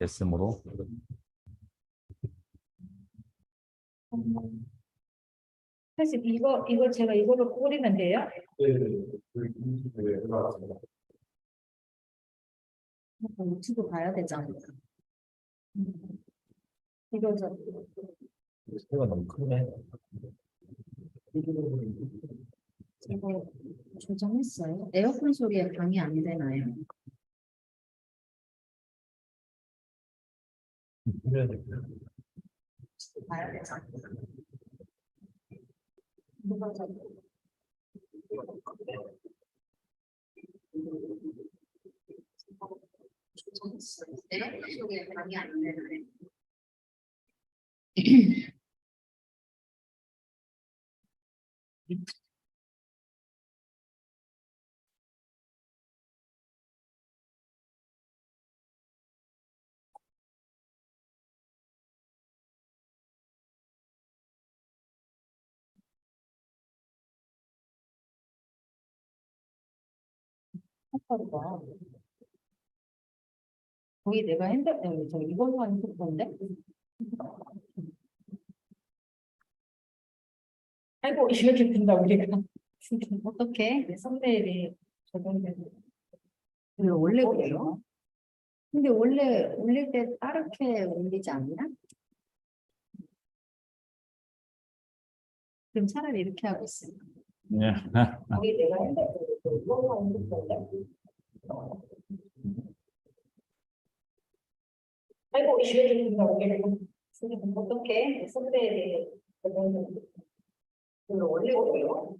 됐으므로 사실 이거 제가 이걸로 꾸리면 돼요? 유튜브 봐야 되잖아. 이거 저 소리가 너무 크네. 이거 조정했어요. 에어컨 소리에 방해 안 되나요? 봐야 되잖아. 이거 저 조정했어요. 에어컨 소리에 방해 안 되나요? 봐. 거의 내가 저 이걸로 한 건데? 아이고, 이렇게 된다, 우리가. 어떻게? 썸네일이 적용되는. 왜 원래 그래요? 근데 원래 올릴 때 빠르게 올리지 않나? 그럼 차라리 이렇게 하고 있어요. 네. 거의 내가 이걸로 한 건데? 아이고, 이렇게 된다, 우리가. 어떻게? 썸네일이 적용되는. 왜 원래 그래요?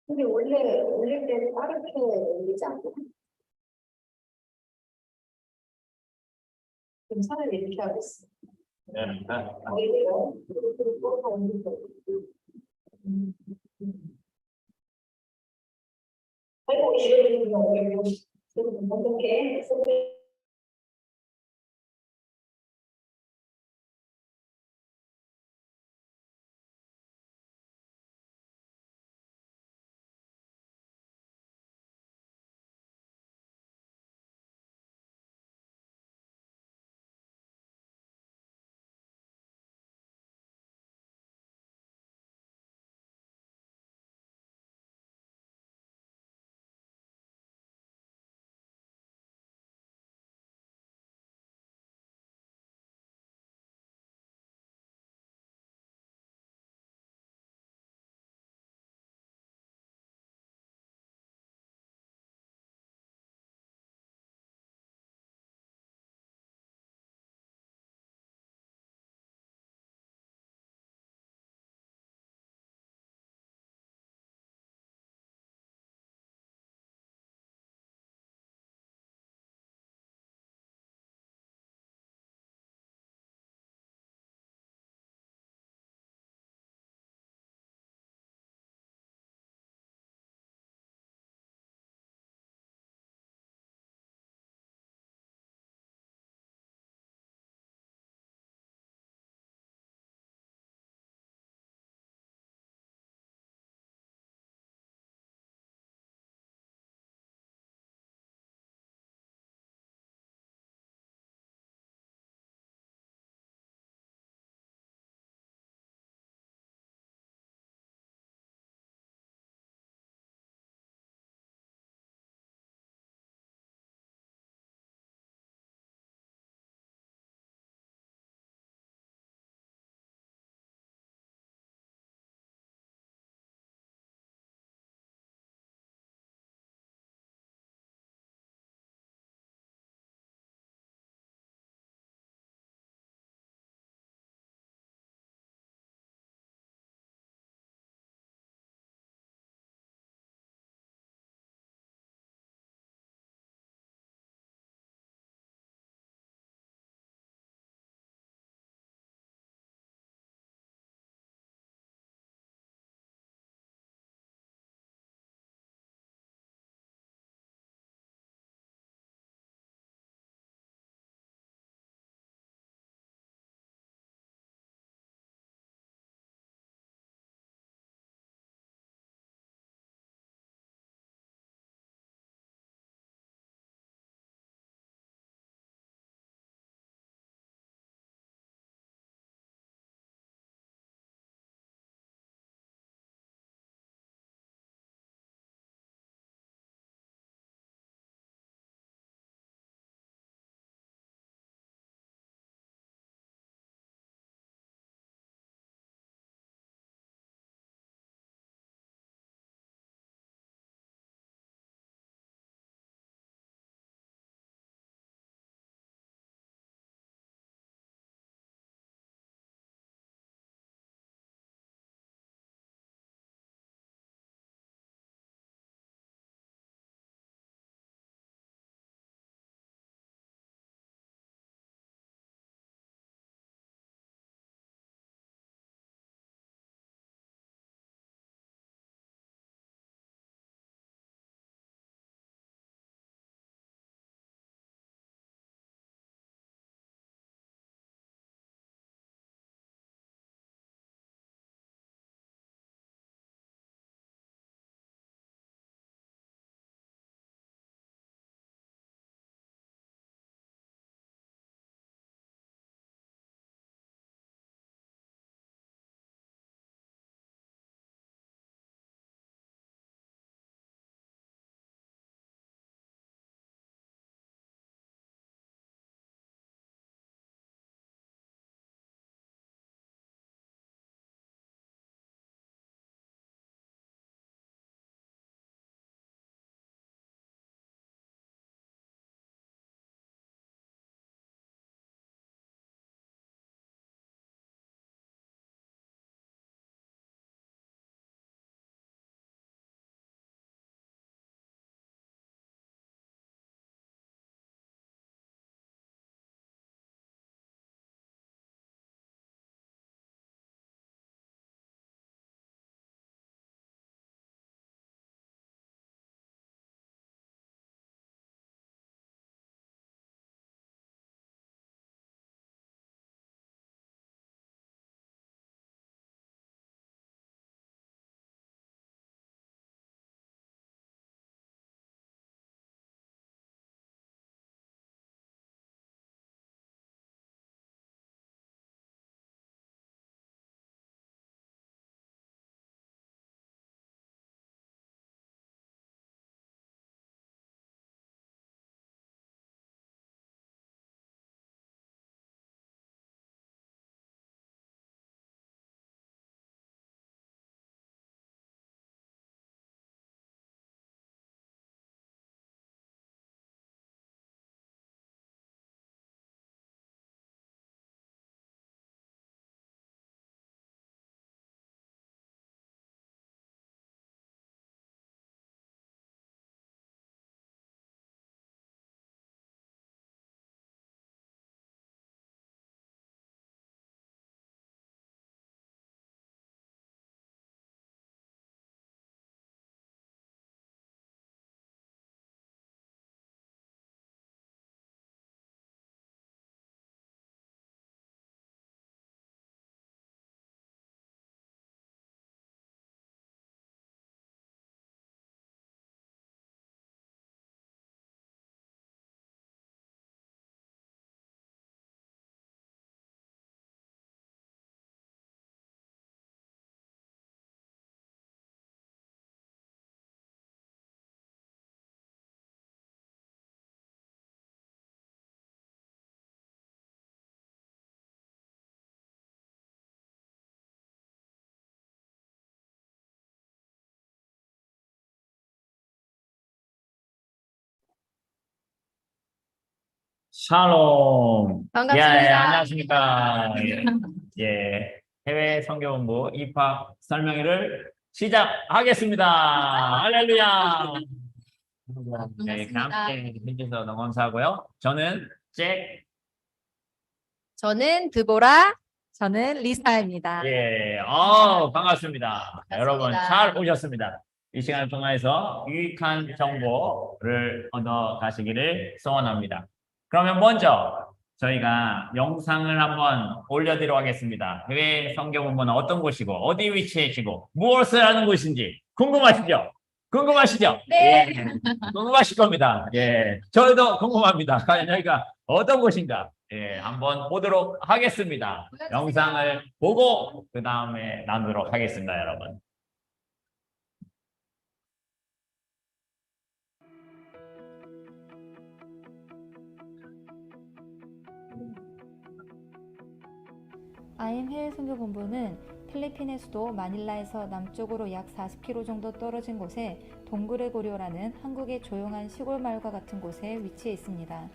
근데 원래 올릴 때 빠르게 올리지 않나? 그럼 차라리 이렇게 하고 있어. 거의 내가 이걸로 한 건데? 아이고, 이렇게 된다, 우리가. 어떻게? 샬롬. 반갑습니다. 예, 안녕하십니까. 예, 해외 선교본부 입학 설명회를 시작하겠습니다. 할렐루야. 네, 함께 해주셔서 너무 감사하고요. 저는 잭. 저는 드보라, 저는 리사입니다. 예, 반갑습니다. 여러분 잘 오셨습니다. 이 시간을 통해서 유익한 정보를 얻어 가시기를 소원합니다. 그러면 먼저 저희가 영상을 한번 올려드리도록 하겠습니다. 해외 선교본부는 어떤 곳이고 어디 위치해 있고 무엇을 하는 곳인지 궁금하시죠? 궁금하시죠? 네. 예, 궁금하실 겁니다. 예, 저희도 궁금합니다. 과연 여기가 어떤 곳인가? 예, 한번 보도록 하겠습니다. 영상을 보고 그 다음에 나누도록 하겠습니다, 여러분. IM 해외선교본부는 필리핀의 수도 마닐라에서 남쪽으로 약 40km 정도 떨어진 곳에 동그레고리오라는 한국의 조용한 시골 마을과 같은 곳에 위치해 있습니다.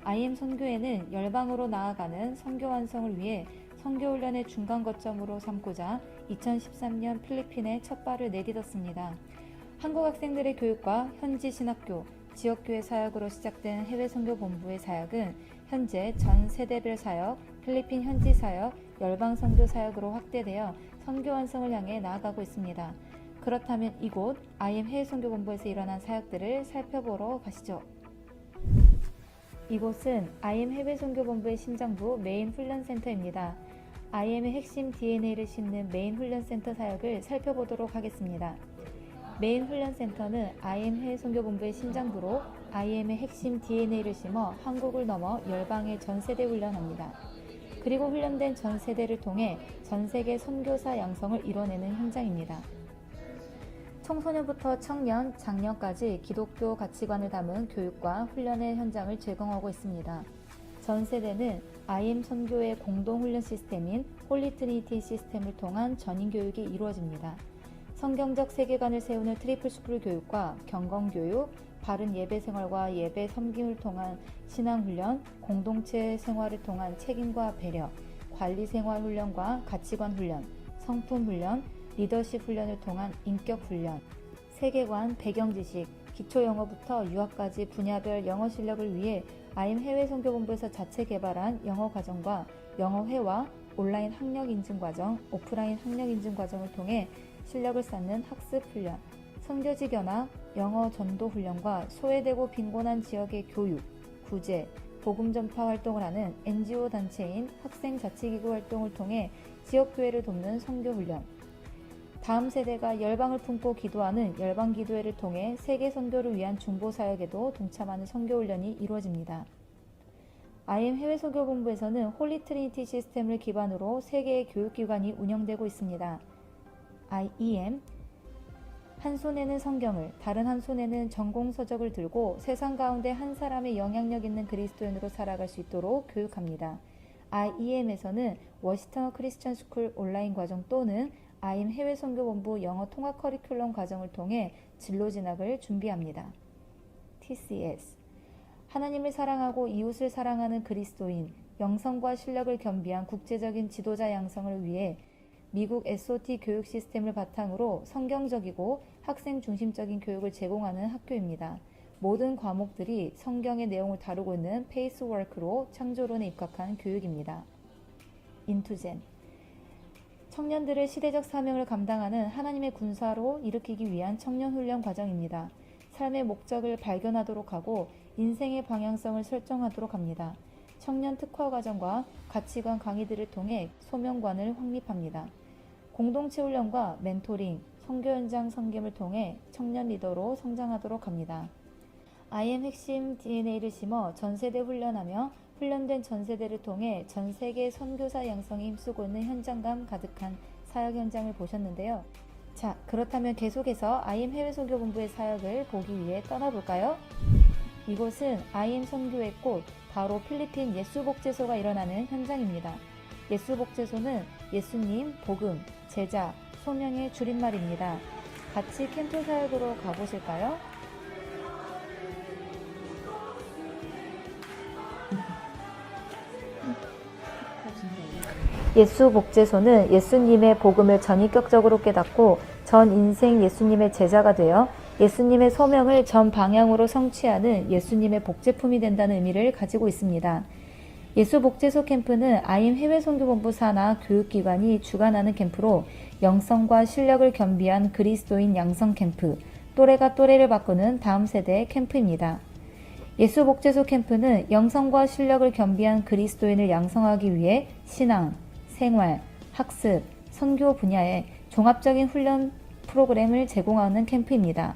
IM 선교회는 열방으로 나아가는 선교 완성을 위해 선교훈련의 중간 거점으로 삼고자 2013년 필리핀에 첫 발을 내딛었습니다. 한국 학생들의 교육과 현지 신학교, 지역교회 사역으로 시작된 해외 선교본부의 사역은 현재 전 세대별 사역, 필리핀 현지 사역, 열방 선교 사역으로 확대되어 선교 완성을 향해 나아가고 있습니다. 그렇다면 이곳 IM 해외 선교본부에서 일어난 사역들을 살펴보러 가시죠. 이곳은 IM 해외 선교본부의 심장부 메인 훈련센터입니다. IM의 핵심 DNA를 싣는 메인 훈련센터 사역을 살펴보도록 하겠습니다. 메인 훈련센터는 IM 해외 선교본부의 심장부로 IM의 핵심 DNA를 심어 한국을 넘어 열방의 전세대 훈련합니다. 그리고 훈련된 전세대를 통해 전세계 선교사 양성을 이뤄내는 현장입니다. 청소년부터 청년, 장년까지 기독교 가치관을 담은 교육과 훈련의 현장을 제공하고 있습니다. 전세대는 IM 선교의 공동훈련 시스템인 홀리 트리니티 시스템을 통한 전인 교육이 이루어집니다. 성경적 세계관을 세우는 트리플 스쿨 교육과 경건 교육, 바른 예배 생활과 예배 섬김을 통한 신앙 훈련, 공동체 생활을 통한 책임과 배려, 관리 생활 훈련과 가치관 훈련, 성품 훈련, 리더십 훈련을 통한 인격 훈련, 세계관, 배경 지식, 기초 영어부터 유학까지 분야별 영어 실력을 위해 IM 해외 선교본부에서 자체 개발한 영어 과정과 영어 회화, 온라인 학력 인증 과정, 오프라인 학력 인증 과정을 통해 실력을 쌓는 학습 훈련, 선교지 견학, 영어 전도 훈련과 소외되고 빈곤한 지역의 교육, 구제, 복음 전파 활동을 하는 NGO 단체인 학생자치기구 활동을 통해 지역교회를 돕는 선교 훈련, 다음 세대가 열방을 품고 기도하는 열방기도회를 통해 세계 선교를 위한 중보사역에도 동참하는 선교훈련이 이루어집니다. IM 해외선교본부에서는 홀리 트리니티 시스템을 기반으로 3개의 교육기관이 운영되고 있습니다. IEM, 한 손에는 성경을, 다른 한 손에는 전공서적을 들고 세상 가운데 한 사람의 영향력 있는 그리스도인으로 살아갈 수 있도록 교육합니다. IEM에서는 워시턴 크리스천 스쿨 온라인 과정 또는 IM 해외선교본부 영어 통합 커리큘럼 과정을 통해 진로 진학을 준비합니다. TCS, 하나님을 사랑하고 이웃을 사랑하는 그리스도인, 영성과 실력을 겸비한 국제적인 지도자 양성을 위해 미국 SOT 교육 시스템을 바탕으로 성경적이고 학생 중심적인 교육을 제공하는 학교입니다. 모든 과목들이 성경의 내용을 다루고 있는 페이스워크로 창조론에 입각한 교육입니다. 인투젠, 청년들의 시대적 사명을 감당하는 하나님의 군사로 일으키기 위한 청년훈련 과정입니다. 삶의 목적을 발견하도록 하고 인생의 방향성을 설정하도록 합니다. 청년 특화 과정과 가치관 강의들을 통해 소명관을 확립합니다. 공동체 훈련과 멘토링, 선교 현장 섬김을 통해 청년 리더로 성장하도록 합니다. IM 핵심 DNA를 심어 전세대 훈련하며 훈련된 전세대를 통해 전세계 선교사 양성에 힘쓰고 있는 현장감 가득한 사역 현장을 보셨는데요. 자, 그렇다면 계속해서 IM 해외선교본부의 사역을 보기 위해 떠나볼까요? 이곳은 IM 선교의 꽃, 바로 필리핀 예수복제소가 일어나는 현장입니다. 예수복제소는 예수님, 복음, 제자, 소명의 줄임말입니다. 같이 캠프 사역으로 가보실까요? 예수복제소는 예수님의 복음을 전인격적으로 깨닫고 전 인생 예수님의 제자가 되어 예수님의 소명을 전 방향으로 성취하는 예수님의 복제품이 된다는 의미를 가지고 있습니다. 예수복제소 캠프는 IM 해외선교본부 산하 교육기관이 주관하는 캠프로 영성과 실력을 겸비한 그리스도인 양성 캠프, 또래가 또래를 바꾸는 다음 세대의 캠프입니다. 예수복제소 캠프는 영성과 실력을 겸비한 그리스도인을 양성하기 위해 신앙, 생활, 학습, 선교 분야의 종합적인 훈련 프로그램을 제공하는 캠프입니다.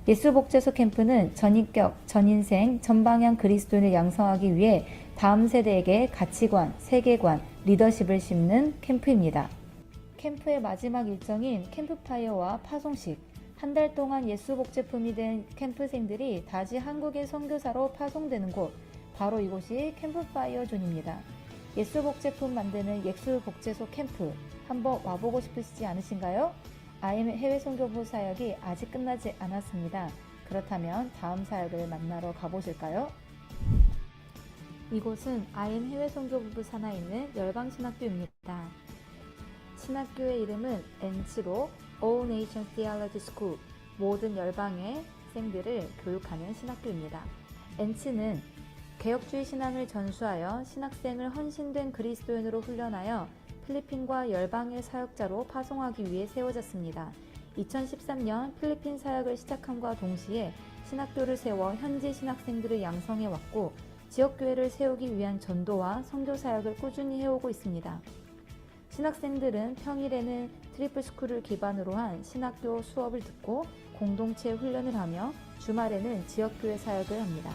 예수복제소 캠프는 전인격, 전인생, 전방향 그리스도인을 양성하기 위해 다음 세대에게 가치관, 세계관, 리더십을 심는 캠프입니다. 캠프의 마지막 일정인 캠프파이어와 파송식, 한 달 동안 예수복제품이 된 캠프생들이 다시 한국의 선교사로 파송되는 곳, 바로 이곳이 캠프파이어 존입니다. 예수복제품 만드는 예수복제소 캠프, 한번 와보고 싶으시지 않으신가요? IM 해외선교부 사역이 아직 끝나지 않았습니다. 그렇다면 다음 사역을 만나러 가보실까요? 이곳은 IM 해외선교부 산하에 있는 열방신학교입니다. 신학교의 이름은 엔치로 All Nations Theology School, 모든 열방의 학생들을 교육하는 신학교입니다. 엔치는 개혁주의 신앙을 전수하여 신학생을 헌신된 그리스도인으로 훈련하여 필리핀과 열방의 사역자로 파송하기 위해 세워졌습니다. 2013년 필리핀 사역을 시작함과 동시에 신학교를 세워 현지 신학생들을 양성해 왔고 지역교회를 세우기 위한 전도와 선교 사역을 꾸준히 해오고 있습니다. 신학생들은 평일에는 트리플스쿨을 기반으로 한 신학교 수업을 듣고 공동체 훈련을 하며 주말에는 지역교회 사역을 합니다.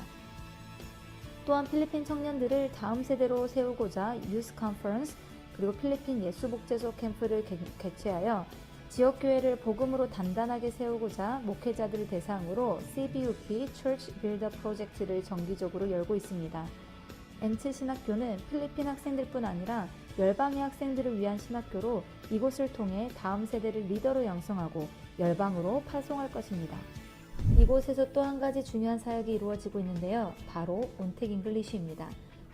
또한 필리핀 청년들을 다음 세대로 세우고자 유스 컨퍼런스 그리고 필리핀 예수복제소 캠프를 개최하여 지역교회를 복음으로 단단하게 세우고자 목회자들을 대상으로 CBUP Church Builder 프로젝트를 정기적으로 열고 있습니다. 엔츠 신학교는 필리핀 학생들뿐 아니라 열방의 학생들을 위한 신학교로 이곳을 통해 다음 세대를 리더로 양성하고 열방으로 파송할 것입니다. 이곳에서 또 한 가지 중요한 사역이 이루어지고 있는데요. 바로 온택 잉글리시입니다.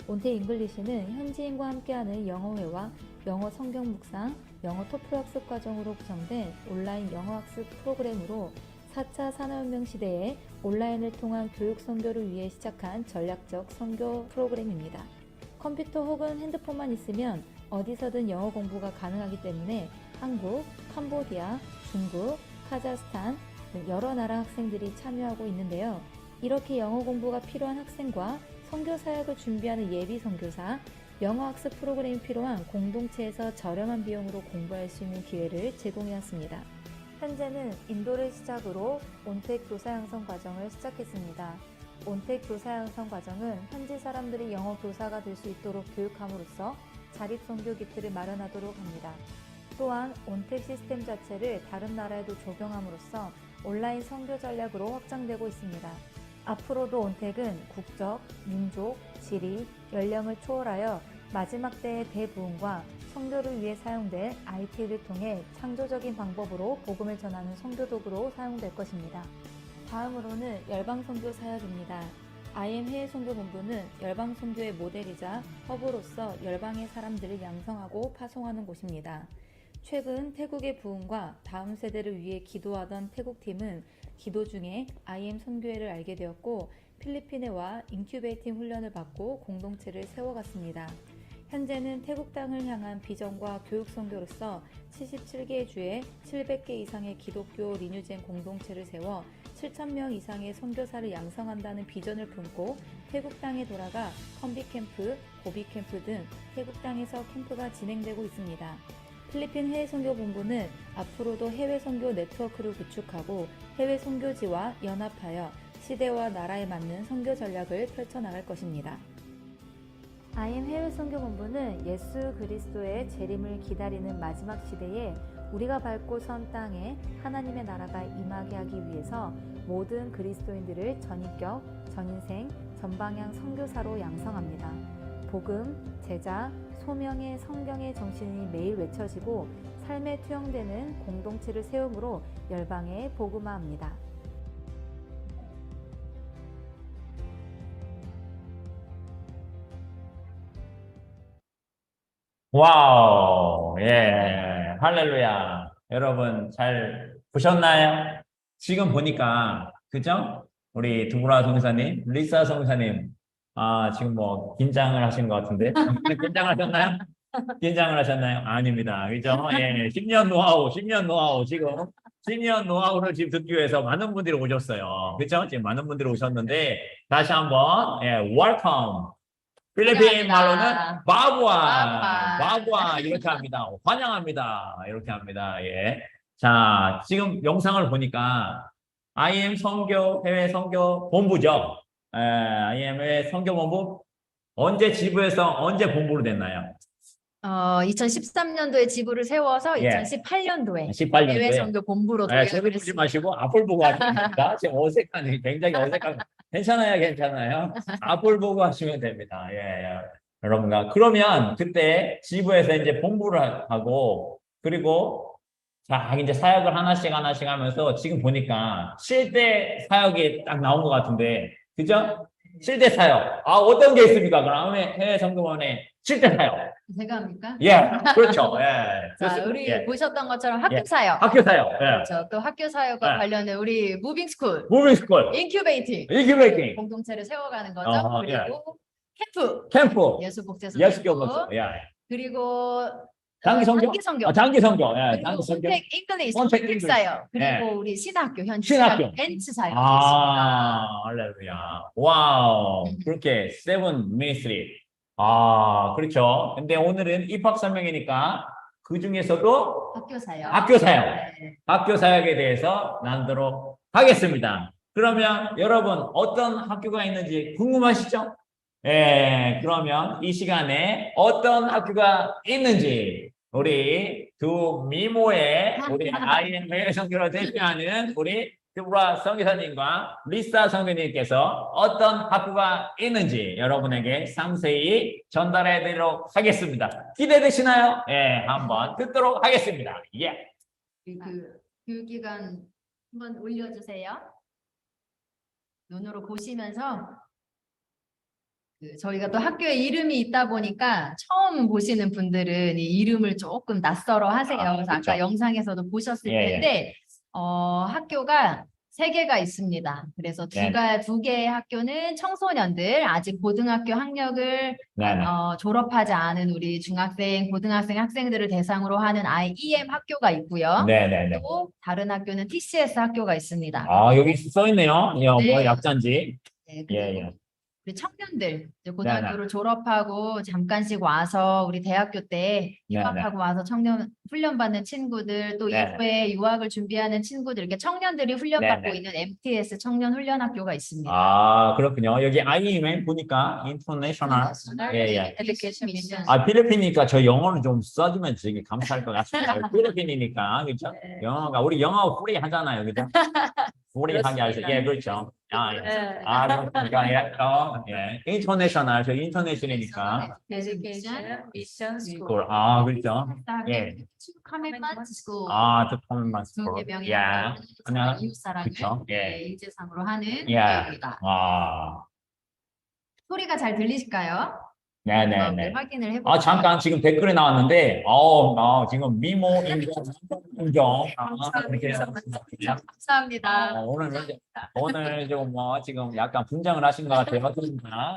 온택 잉글리시는 현지인과 함께하는 영어회화, 영어 성경 묵상, 영어 토플 학습 과정으로 구성된 온라인 영어 학습 프로그램으로 4차 산업혁명 시대에 온라인을 통한 교육 선교를 위해 시작한 전략적 선교 프로그램입니다. 컴퓨터 혹은 핸드폰만 있으면 어디서든 영어 공부가 가능하기 때문에 한국, 캄보디아, 중국, 카자흐스탄 등 여러 나라 학생들이 참여하고 있는데요. 이렇게 영어 공부가 필요한 학생과 선교 사역을 준비하는 예비 선교사, 영어 학습 프로그램이 필요한 공동체에서 저렴한 비용으로 공부할 수 있는 기회를 제공해왔습니다. 현재는 인도를 시작으로 온택 교사 양성 과정을 시작했습니다. 온택 교사 양성 과정은 현지 사람들이 영어 교사가 될 수 있도록 교육함으로써 자립 선교 기틀을 마련하도록 합니다. 또한 온택 시스템 자체를 다른 나라에도 적용함으로써 온라인 선교 전략으로 확장되고 있습니다. 앞으로도 온택은 국적, 민족, 지리, 연령을 초월하여 마지막 때의 대부흥과 선교를 위해 사용될 IT를 통해 창조적인 방법으로 복음을 전하는 선교 도구로 사용될 것입니다. 다음으로는 열방선교 사역입니다. IM 해외선교본부는 열방선교의 모델이자 허브로서 열방의 사람들을 양성하고 파송하는 곳입니다. 최근 태국의 부흥과 다음 세대를 위해 기도하던 태국팀은 기도 중에 IM 선교회를 알게 되었고 필리핀에 와 인큐베이팅 훈련을 받고 공동체를 세워갔습니다. 현재는 태국 땅을 향한 비전과 교육 선교로서 77개의 주에 700개 이상의 기독교 리뉴젠 공동체를 세워 7,000명 이상의 선교사를 양성한다는 비전을 품고 태국 땅에 돌아가 컴비 캠프, 고비 캠프 등 태국 땅에서 캠프가 진행되고 있습니다. 필리핀 해외선교본부는 앞으로도 해외선교 네트워크를 구축하고 해외 선교지와 연합하여 시대와 나라에 맞는 선교 전략을 펼쳐나갈 것입니다. IM 해외선교본부는 예수 그리스도의 재림을 기다리는 마지막 시대에 우리가 밟고 선 땅에 하나님의 나라가 임하게 하기 위해서 모든 그리스도인들을 전인격, 전인생, 전방향 선교사로 양성합니다. 복음, 제자, 소명의 성경의 정신이 매일 외쳐지고 삶에 투영되는 공동체를 세움으로 열방에 복음화합니다. 와우, 예, 할렐루야. 여러분 잘 보셨나요? 지금 보니까, 그죠? 우리 두브라 성사님, 리사 성사님, 지금 뭐, 긴장을 하신 것 같은데? 긴장을 하셨나요? 긴장을 하셨나요? 아닙니다. 그죠? 예, 10년 노하우, 10년 노하우, 지금 10년 노하우를 지금 듣기 위해서 많은 분들이 오셨어요. 그죠? 지금 많은 분들이 오셨는데, 다시 한번, 예, welcome. 필리핀 말로는 바부아, 바부아 이렇게 합니다. 환영합니다. 이렇게 합니다. 예. 자, 지금 영상을 보니까 IM 선교 해외 선교 본부죠. IM 해외 선교 본부 언제 지부에서 언제 본부로 됐나요? 2013년도에 지부를 세워서 예. 2018년도에 18년도에. 해외 선교 본부로 저를 보지 마시고 앞을 보고 하시면 됩니다. 지금 어색하네. 굉장히 어색한. 괜찮아요, 괜찮아요. 앞을 보고 하시면 됩니다. 예, 예. 여러분과 그러면 그때 지부에서 이제 본부를 하고 그리고 자 이제 사역을 하나씩 하나씩 하면서 지금 보니까 7대 사역이 딱 나온 것 같은데 그죠? 7대 사역. 어떤 게 있습니까? 그럼 해외 선교원에 7대 사역. 제가 합니까? 예, 그렇죠. 예. 자, 그렇습니다. 우리 예. 보셨던 것처럼 학교 예. 사역. 학교 사역. 예. 그렇죠. 또 학교 사역과 예. 관련해 우리 무빙 스쿨, 무빙 스쿨. 인큐베이팅 인큐베이팅. 공동체를 세워가는 거죠. 예. 그리고 캠프, 캠프. 예수복제소 예수교 캠프, 예. 그리고 장기 선교? 장기 선교. 장기 선교. 예. 그리고 장기 선교. 선택 잉글리시, 선택 선택 잉글리시. 사역, 그리고 예. 우리 신학교 현지 신학교. 벤츠 사역이 있습니다. 할렐루야. 와우. 그렇게 세븐 미니스트리. 그렇죠. 근데 오늘은 입학 설명이니까 그 중에서도 학교 사역. 학교 사역. 네. 학교 사역에 대해서 나누도록 하겠습니다. 그러면 여러분 어떤 학교가 있는지 궁금하시죠? 예, 그러면 이 시간에 어떤 학교가 있는지 우리 두 미모의 우리 IM 해외 선교를 대표하는 우리 두브라 선교사님과 리사 선교님께서 어떤 학교가 있는지 여러분에게 상세히 전달해 드리도록 하겠습니다. 기대되시나요? 예, 한번 듣도록 하겠습니다. 예. 그 교육기관 한번 올려주세요. 눈으로 보시면서 저희가 또 학교에 이름이 있다 보니까 처음 보시는 분들은 이 이름을 조금 낯설어 하세요. 그래서 그쵸. 아까 영상에서도 보셨을 예, 텐데 학교가 3개가 있습니다. 그래서 네. 두 개의 학교는 청소년들 아직 고등학교 학력을 네네. 졸업하지 않은 우리 중학생, 고등학생 학생들을 대상으로 하는 IEM 학교가 있고요. 네네네. 또 다른 학교는 TCS 학교가 있습니다. 여기 써 있네요. 네. 약자인지. 네, 그리고 예. 우리 청년들 이제 고등학교를 졸업하고 잠깐씩 와서 우리 대학교 때 유학하고 와서 청년 훈련 받는 친구들 또 네네. 이후에 유학을 준비하는 친구들 이렇게 청년들이 훈련 받고 네네. 있는 MTS 청년 훈련 학교가 있습니다. 그렇군요. 여기 IEM 보니까 인터내셔널. 예. Education Mission. 필리핀이니까 저 영어를 좀 써주면 되게 감사할 것 같습니다. 필리핀이니까 그렇죠? 네. 영어가 우리 영어 프리 하잖아요, 그죠? 프리 하게 하죠. 예, 그렇죠. 네. 그러니까 예. 인터내셔널, 저 인터내셔널이니까. Education Mission School. 그걸 그렇죠. 예. 커맨만 스쿨. 저 커맨만 두 스쿨. 개 명이 예. 하나. 이웃 사랑을 그쵸. 예. 일제상으로 하는 예. 교육입니다. 소리가 소리가 잘 들리실까요? 네네네. 확인을 해볼게요. 잠깐 지금 댓글에 나왔는데, 지금 미모 인정. 이렇게 감사합니다. 오늘 좀 지금 약간 분장을 하신 것 같아요.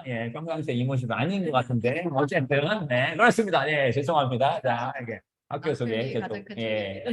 예, 평상시에 이 모습이 아닌 것 같은데, 어쨌든, 네, 그렇습니다. 예, 죄송합니다. 자, 이게 학교 소개 계속, 예,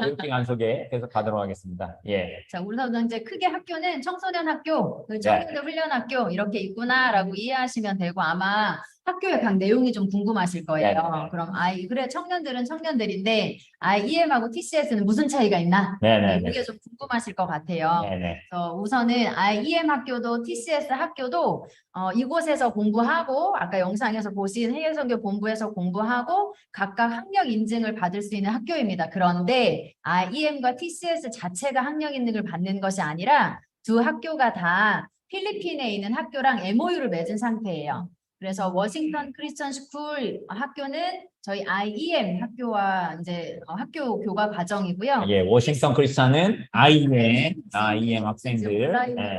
교육기관 소개 계속 가도록 하겠습니다. 예. 자, 우선 이제 크게 학교는 청소년 학교, 청년들 훈련 학교 이렇게 있구나라고 이해하시면 되고 아마 학교의 각 내용이 좀 궁금하실 거예요. 네네. 그럼 그래 청년들은 청년들인데 IEM하고 TCS는 무슨 차이가 있나? 네네네. 그게 좀 궁금하실 것 같아요. 네네. 그래서 우선은 IEM 학교도 TCS 학교도 이곳에서 공부하고 아까 영상에서 보신 해외선교 본부에서 공부하고 각각 학력 인증을 받을 수 있는 학교입니다. 그런데 IEM과 TCS 자체가 학력 인증을 받는 것이 아니라 두 학교가 다 필리핀에 있는 학교랑 MOU를 맺은 상태예요. 그래서 워싱턴 크리스천 스쿨 학교는 저희 IEM 학교와 이제 학교 교과 과정이고요. 예, 워싱턴 크리스찬은 IEM 학생들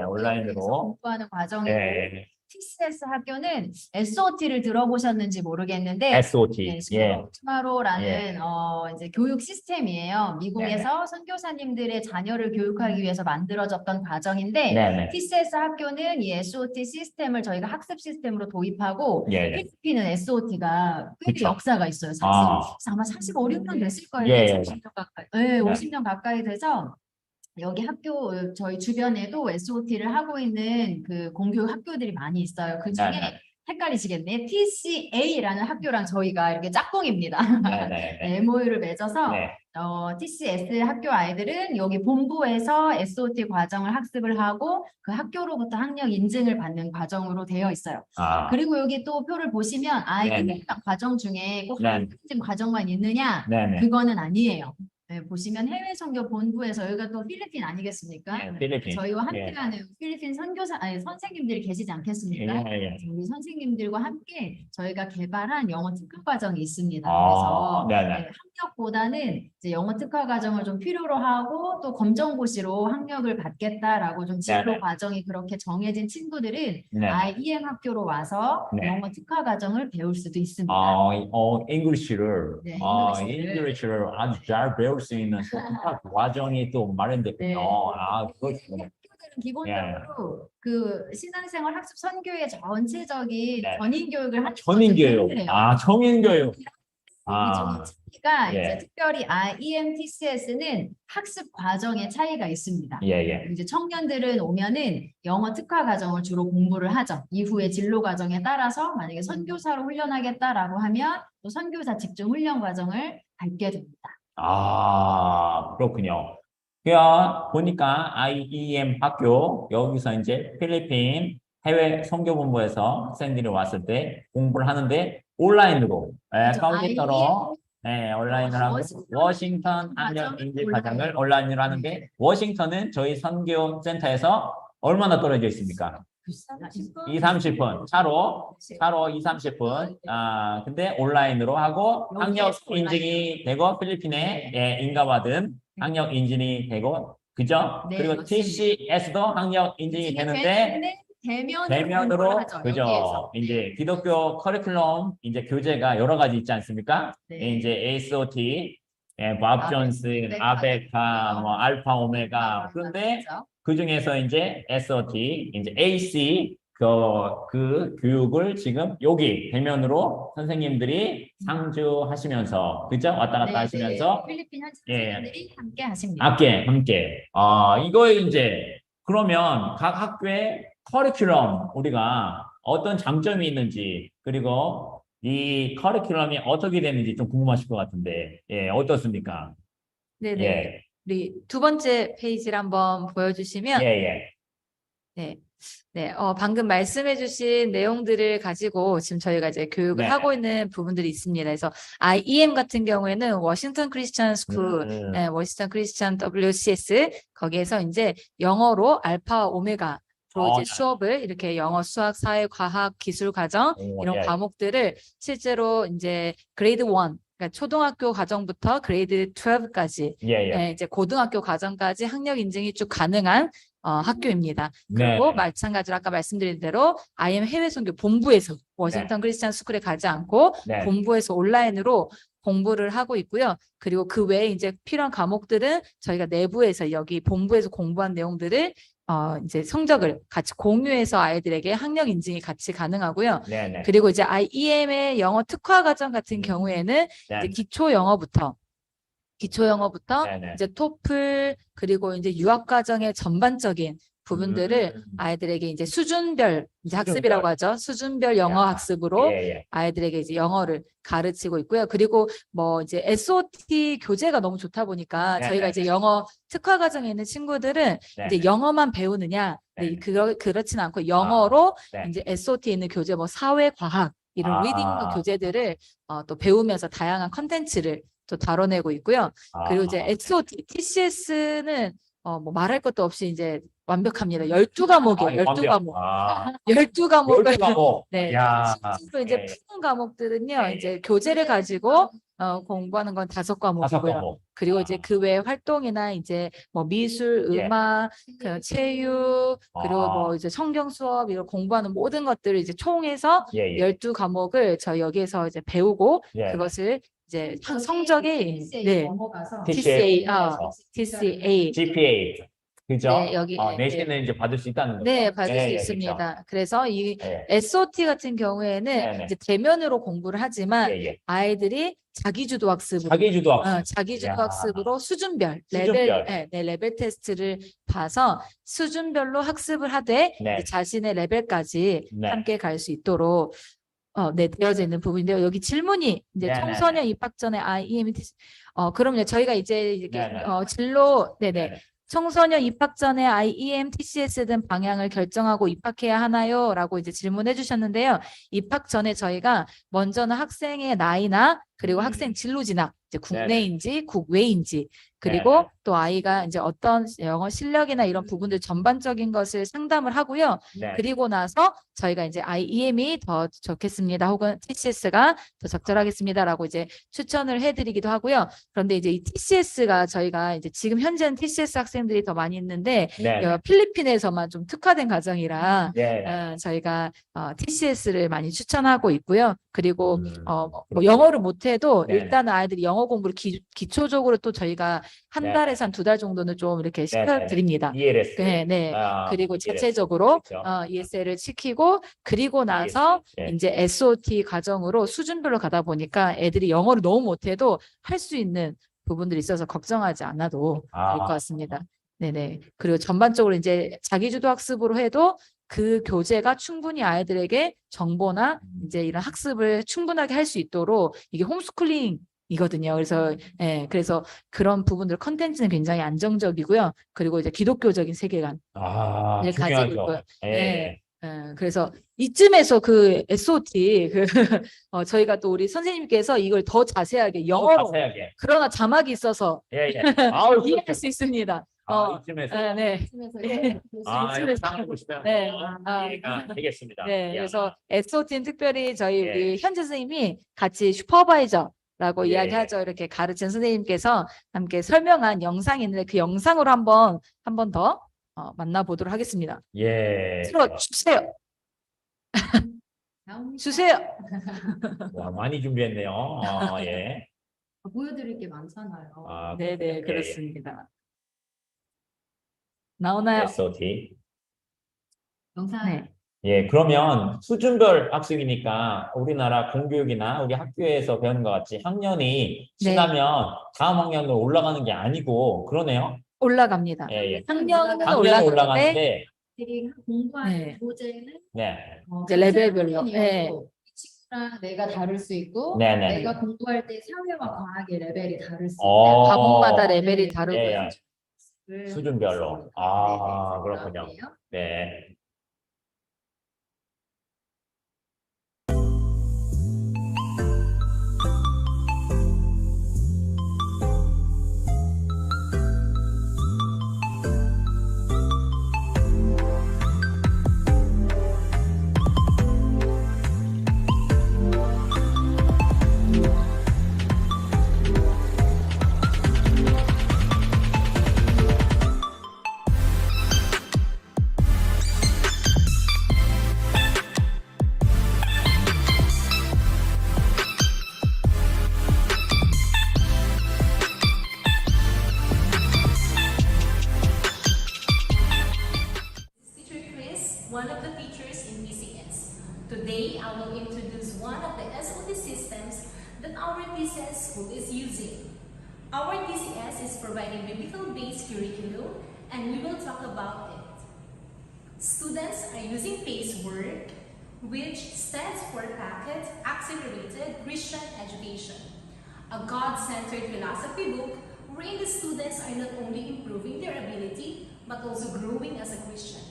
온라인으로 공부하는 과정이고 예, TCS 학교는 SOT를 들어보셨는지 모르겠는데 SOT. 예. 투마로우라는 이제 교육 시스템이에요. 미국에서 선교사님들의 자녀를 교육하기 위해서 만들어졌던 과정인데 네네. TCS 학교는 이 SOT 시스템을 저희가 학습 시스템으로 도입하고 예. 필리핀은 SOT가 꽤 그쵸. 역사가 있어요. 사실 아마 45, 6년 됐을 거예요. 예. 50년 가까이. 네, 50년 가까이 돼서 여기 학교 저희 주변에도 SOT를 하고 있는 그 공교육 학교들이 많이 있어요. 그 중에 네네. 헷갈리시겠네. TCA라는 학교랑 저희가 이렇게 짝꿍입니다. 네네. MOU를 맺어서 네. TCS 학교 아이들은 여기 본부에서 SOT 과정을 학습을 하고 그 학교로부터 학력 인증을 받는 과정으로 되어 있어요. 아. 그리고 여기 또 표를 보시면 네네. 이 과정 중에 꼭 네. 학력 인증 과정만 있느냐? 네네. 그거는 아니에요. 네, 보시면 해외 선교 본부에서 여기가 또 필리핀 아니겠습니까? 네, 필리핀. 저희와 예. 함께하는 필리핀 선생님들이 계시지 않겠습니까? 예. 우리 선생님들과 함께 저희가 개발한 영어 특화 과정이 있습니다. 아, 그래서 네네. 학력보다는 이제 영어 특화 과정을 좀 필요로 하고 또 검정고시로 학력을 받겠다라고 좀 진로 네네. 과정이 그렇게 정해진 친구들은 네. IEM 학교로 와서 네. 영어 특화 과정을 배울 수도 있습니다. 잉글리시를, 네, 잉글리시를 아주 잘 배울 수 있는 특화 과정이 또 마련됐군요. 네. 그렇군요. 학교들은 기본적으로 그 신앙생활 학습 선교의 전체적인 네. 전인 교육을 하는 전인교육. 거죠. 정인교육. 이 차이가 예. 이제 특별히 IEMTCS는 학습 과정의 차이가 있습니다. 예. 이제 청년들은 오면은 영어 특화 과정을 주로 공부를 하죠. 이후에 진로 과정에 따라서 만약에 선교사로 훈련하겠다라고 하면 또 선교사 직종 훈련 과정을 밟게 됩니다. 그렇군요. 그냥 보니까 IEM 학교, 여기서 이제 필리핀 해외 선교본부에서 학생들이 왔을 때 공부를 하는데 온라인으로, 컴퓨터로, 온라인으로 하고, 워싱턴 학력 인지 과정을 온라인으로 하는데, 워싱턴은 저희 선교센터에서 얼마나 떨어져 있습니까? 2, 30분. 차로 2, 30분. 근데 온라인으로 하고 학력 인증이 되고 필리핀에 인가받은 학력 인증이 되고 그죠? 네, 그리고 맞습니다. TCS도 학력 인증이 되는데 대면으로 공부를 하죠, 그죠? 여기에서. 이제 기독교 커리큘럼 이제 교재가 여러 가지 있지 않습니까? 네. 이제 ASOT, 밥 존슨, 아베카, 뭐 알파 오메가 그런데 그 중에서 이제 SOT, 이제 AC 그 교육을 지금 여기 대면으로 선생님들이 상주하시면서 그죠? 왔다 갔다 하시면서 필리핀 현지 예. 선생님들이 함께 하십니다. 함께. 이거 이제 그러면 각 학교의 커리큘럼 우리가 어떤 장점이 있는지 그리고 이 커리큘럼이 어떻게 되는지 좀 궁금하실 것 같은데 어떻습니까? 네네. 예. 우리 두 번째 페이지를 한번 보여주시면 예. 네, 방금 말씀해주신 내용들을 가지고 지금 저희가 이제 교육을 네. 하고 있는 부분들이 있습니다. 그래서 IEM 같은 경우에는 워싱턴 크리스천 스쿨, 워싱턴 크리스천 WCS 거기에서 이제 영어로 알파 오메가 이제 수업을 이렇게 영어, 수학, 사회, 과학, 기술 과정 이런 과목들을 실제로 이제 그레이드 1 그러니까 초등학교 과정부터 그레이드 12까지 이제 고등학교 과정까지 학력 인증이 쭉 가능한 학교입니다. 그리고 마찬가지로 아까 말씀드린 대로 IM 해외 선교 본부에서 워싱턴 크리스천 스쿨에 가지 않고 본부에서 온라인으로 공부를 하고 있고요. 그리고 그 외에 이제 필요한 과목들은 저희가 내부에서 여기 본부에서 공부한 내용들을 이제 성적을 같이 공유해서 아이들에게 학력 인증이 같이 가능하고요. 그리고 이제 IEM의 영어 특화 과정 같은 경우에는 이제 기초 영어부터 이제 토플 그리고 이제 유학 과정의 전반적인 부분들을 아이들에게 이제 수준별 이제 학습이라고 하죠. 수준별 영어 학습으로 아이들에게 이제 영어를 가르치고 있고요. 그리고 뭐 이제 SOT 교재가 너무 좋다 보니까 저희가 이제 영어 특화 과정에 있는 친구들은 이제 영어만 배우느냐? 그렇진 않고 영어로 이제 SOT에 있는 교재 뭐 사회 과학 이런 리딩 교재들을 또 배우면서 다양한 컨텐츠를 또 다뤄내고 있고요. 그리고 이제 SOT, TCS는 뭐 말할 것도 없이 이제 완벽합니다. 12과목이에요. 12과목. 12과목을 네. 실제로 이제 푸는 과목들은요. 이제 교재를 가지고 공부하는 건 5 5 과목이고요. 과목. 그리고 이제 그 외 활동이나 이제 뭐 미술, 예. 음악, 그 체육, 그리고 아. 뭐 이제 성경 수업 이런 공부하는 모든 것들을 이제 총해서 예, 예. 12 과목을 저희 여기에서 이제 배우고 예. 그것을 이제 성적이 네. 넘어가서 TCA, TCA GPA. 그죠? 네, 여기 내신을 이제 받을 수 있다는 거죠. 네, 받을 예, 수 예, 있습니다. 그래서 이 예. SOT 같은 경우에는 네네. 이제 대면으로 공부를 하지만 예, 예. 아이들이 자기주도 학습으로 자기주도 학습. 자기주도 야. 학습으로 수준별, 수준별. 레벨 테스트를 봐서 수준별로 학습을 하되 네. 자신의 레벨까지 네. 함께 갈 수 있도록 되어져 있는 부분인데요. 여기 질문이 이제 네네네. 청소년 입학 전에 IEM 그럼요. 저희가 이제 이렇게 네네. 진로 네네. 네네. 청소년 입학 전에 IEM, TCS 등 방향을 결정하고 입학해야 하나요? 라고 이제 질문해 주셨는데요. 입학 전에 저희가 먼저는 학생의 나이나 그리고 학생 진로 진학, 이제 국내인지 국외인지 그리고 네네. 또 아이가 이제 어떤 영어 실력이나 이런 부분들 전반적인 것을 상담을 하고요. 네. 그리고 나서 저희가 이제 IEM이 더 좋겠습니다. 혹은 TCS가 더 적절하겠습니다라고 이제 추천을 해드리기도 하고요. 그런데 이제 이 TCS가 저희가 이제 지금 현재는 TCS 학생들이 더 많이 있는데 네. 필리핀에서만 좀 특화된 과정이라 네. 저희가 TCS를 많이 추천하고 있고요. 그리고 뭐 그렇군요. 영어를 못해도 네네. 일단 아이들이 영어 공부를 기초적으로 또 저희가 한 네. 달에서 한 2달 정도는 좀 이렇게 네네. 시켜드립니다. ELS. 네. 그리고 ELS. 자체적으로 그렇죠. ESL을 시키고 그리고 나서 네. 이제 SOT 과정으로 수준별로 가다 보니까 애들이 영어를 너무 못해도 할 수 있는 부분들이 있어서 걱정하지 않아도 될 것 같습니다. 네네. 그리고 전반적으로 이제 자기주도 학습으로 해도 그 교재가 충분히 아이들에게 정보나 이제 이런 학습을 충분하게 할 수 있도록 이게 홈스쿨링 이거든요. 그래서 그래서 그런 부분들 컨텐츠는 굉장히 안정적이고요. 그리고 이제 기독교적인 세계관을 가지고 중요하죠. 있고요. 예. 그래서 이쯤에서 그 SOT 저희가 또 우리 선생님께서 이걸 더 자세하게 영어로 자세하게. 그러나 자막이 있어서 예, 예. 아우, 이해할 수 있습니다. 이쯤에서. 네. 영상 보시면 네. 이해가 되겠습니다. 네, 야. 그래서 SOT는 특별히 저희 예. 우리 현재 선생님이 같이 슈퍼바이저라고 예. 이야기하죠. 이렇게 가르친 선생님께서 함께 설명한 영상이 있는데 그 영상으로 한번 더 만나보도록 하겠습니다. 예. 주세요. 주세요. 와, 많이 준비했네요. 예. 보여드릴 게 많잖아요. 네네, 그렇습니다. 나오나요? SOT. 영상 네. 예, 그러면 수준별 학습이니까 우리나라 공교육이나 우리 학교에서 배우는 것 같이 학년이 지나면 다음 학년으로 올라가는 게 아니고 그러네요. 올라갑니다. 예, 예. 학년은 학년은 올라가는데 올라가는데 들이 공부하는 네. 교재는 네. 이제 레벨별로. 네. 이 친구랑 내가 다를 수 있고 네네. 내가 공부할 때 사회와 과학의 레벨이 다를 수 어. 있어요. 과목마다 레벨이 네. 다르고요. 예. 수준별로. 네, 그렇군요. 그래요. 네. Teacher Chris, one of the teachers in TCS. Today, I will introduce one of the SOT systems that our TCS school is using. Our TCS is providing biblical-based curriculum, and we will talk about it. Students are using PACEwork, which stands for Packet Accelerated Christian Education, a God-centered philosophy book wherein the students are not only improving their ability, but also growing as a Christian.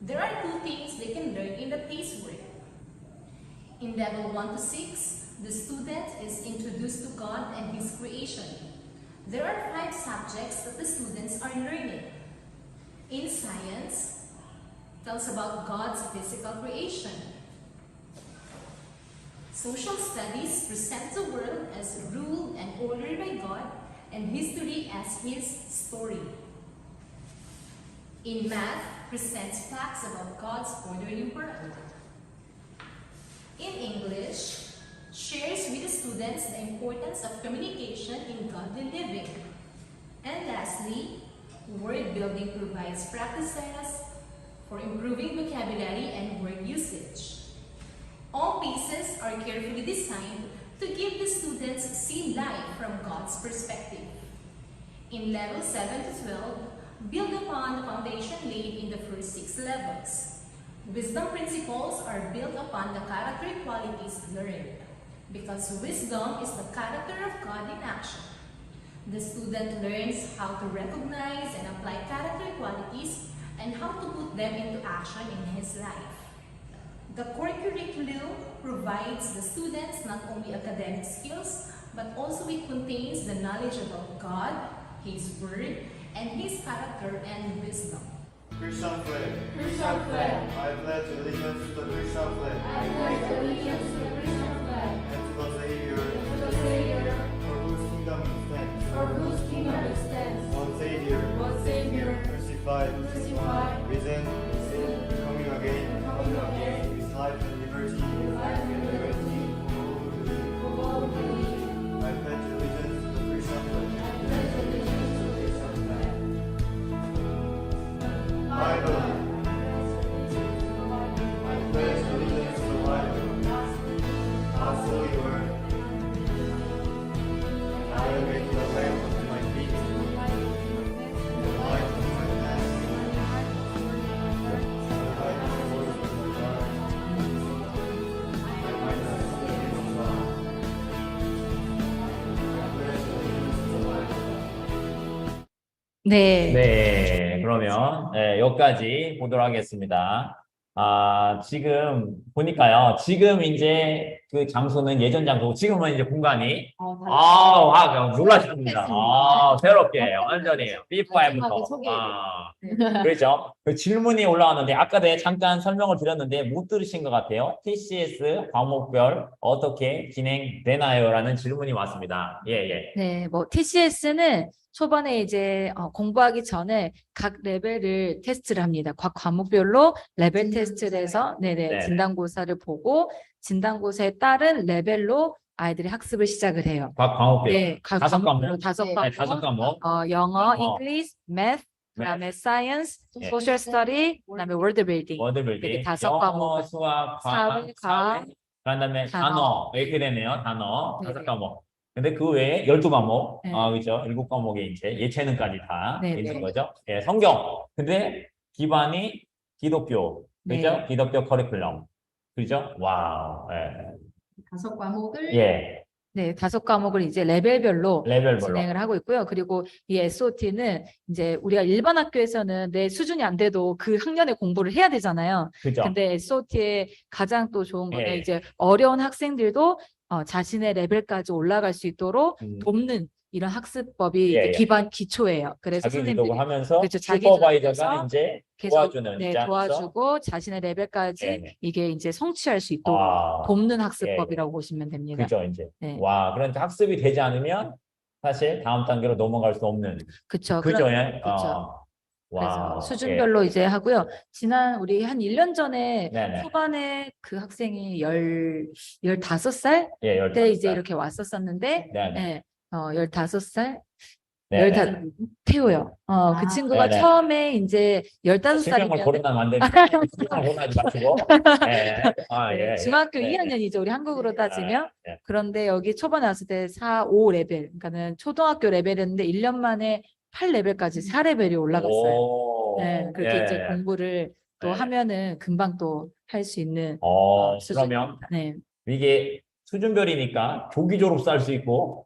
There are 2 things they can learn in the PACEwork. In level 1 to 6, the student is introduced to God and His creation. There are 5 subjects that the students are learning. In science, tells about God's physical creation. Social studies present the world as ruled and ordered by God, and history as His story. In math, presents facts about God's ordering world. In English, shares with the students the importance of communication in godly living. And lastly, word building provides practices for improving vocabulary and word usage. All pieces are carefully designed to give the students see life from God's perspective. In level 7 to 12, build upon the foundation laid in the first 6 levels. Wisdom principles are built upon the character qualities learned, because wisdom is the character of God in action. The student learns how to recognize and apply character qualities and how to put them into action in his life. The core curriculum provides the students not only academic skills, but also it contains the knowledge about God, His Word, and His character and wisdom. Christian flag. Christian flag. I pledge allegiance to the Christian flag. I pledge allegiance to the Christian flag. And to the Savior. And to the Savior. For whose kingdom it stands. For whose kingdom it stands. One Savior. One Savior. Crucified. Crucified. Risen. Risen. Coming again. Coming again. With life and liberty. With life and liberty. For all who believe. I pledge allegiance to the Christian flag. I pledge allegiance to the Christian flag. Bible. I pledge allegiance to the Bible, God's holy word. I will make it a lamp unto my feet, and a light unto my path. I hide the voice of my heart. I might not see it from God. I pledge allegiance to the Bible. 네. 네, 그러면 여기까지 보도록 하겠습니다. 지금 보니까요. 지금 이제 그 장소는 예전 장소고 지금은 이제 공간이 놀라십니다. 새롭게 완전히 B5부터. 그렇죠. 그 질문이 올라왔는데 아까 내가 잠깐 설명을 드렸는데 못 들으신 것 같아요. TCS 과목별 어떻게 진행되나요? 라는 질문이 왔습니다. 예. 네, 뭐 TCS는 초반에 이제 공부하기 전에 각 레벨을 테스트를 합니다. 각 과목별로 레벨 테스트를 해서 네. 진단고사를 보고 진단고사에 따른 레벨로 아이들이 학습을 시작을 해요. 각 과목별. 네, 각 다섯 과목별로 과목? 다섯 네, 과목. 다섯 과목. 영어, 영어, English, Math, 그다음에 Science, 네. Social Study, 그다음에 World Building. 워드빌딩, 이렇게 다섯 영어, 과목. 수학, 사회, 과학, 그다음에 단어. 단어 이렇게 되네요. 단어 네네. 5과목. 근데 그 외에 12과목, 네. 그죠? 7과목에 이제 예체능까지 다 네네. 있는 거죠. 예, 성경. 근데 기반이 기독교, 그죠? 네. 기독교 커리큘럼, 그죠? 와우, 예, 5과목을 예, 네, 다섯 과목을 이제 레벨별로 레벨별로. 진행을 하고 있고요. 그리고 이 SOT는 이제 우리가 일반 학교에서는 내 수준이 안 돼도 그 학년에 공부를 해야 되잖아요. 그죠? 근데 SOT의 가장 또 좋은 거는 예. 이제 어려운 학생들도 자신의 레벨까지 올라갈 수 있도록 돕는 이런 학습법이 예, 이제 예. 기반 기초예요. 그래서 자기 선생님들이 기록을 하면서 그렇죠. 자기 슈퍼바이저가 기록에서 이제 계속 도와주는 네, 입장에서 도와주고 자신의 레벨까지 예. 이게 이제 성취할 수 있도록 와, 돕는 학습법이라고 보시면 됩니다. 그죠? 이제 네. 와, 그러니까 학습이 되지 않으면 사실 다음 단계로 넘어갈 수 없는. 그렇죠. 그죠? 예? 그렇죠. 그래서 와, 수준별로 이제 하고요. 지난 우리 한 1년 전에 네네. 초반에 그 학생이 15살 예, 때 15살. 이제 이렇게 왔었었는데 네네. 네. 15살 네네. 태우요. 그 친구가 네네. 처음에 이제 실명을 15살이면 거론하면 안 됩니다. 실명을 거론하지 마시고. 예. 중학교 네. 2학년이죠. 우리 한국으로 따지면. 네. 그런데 여기 초반에 왔을 때 4, 5 레벨. 그러니까는 초등학교 레벨이었는데 1년 만에 8레벨까지 4레벨이 올라갔어요. 오. 네, 그렇게 예. 이제 공부를 또 네. 하면은 금방 또 할 수 있는 그러면 수준입니다. 네, 이게 수준별이니까 조기 졸업도 할 수 있고,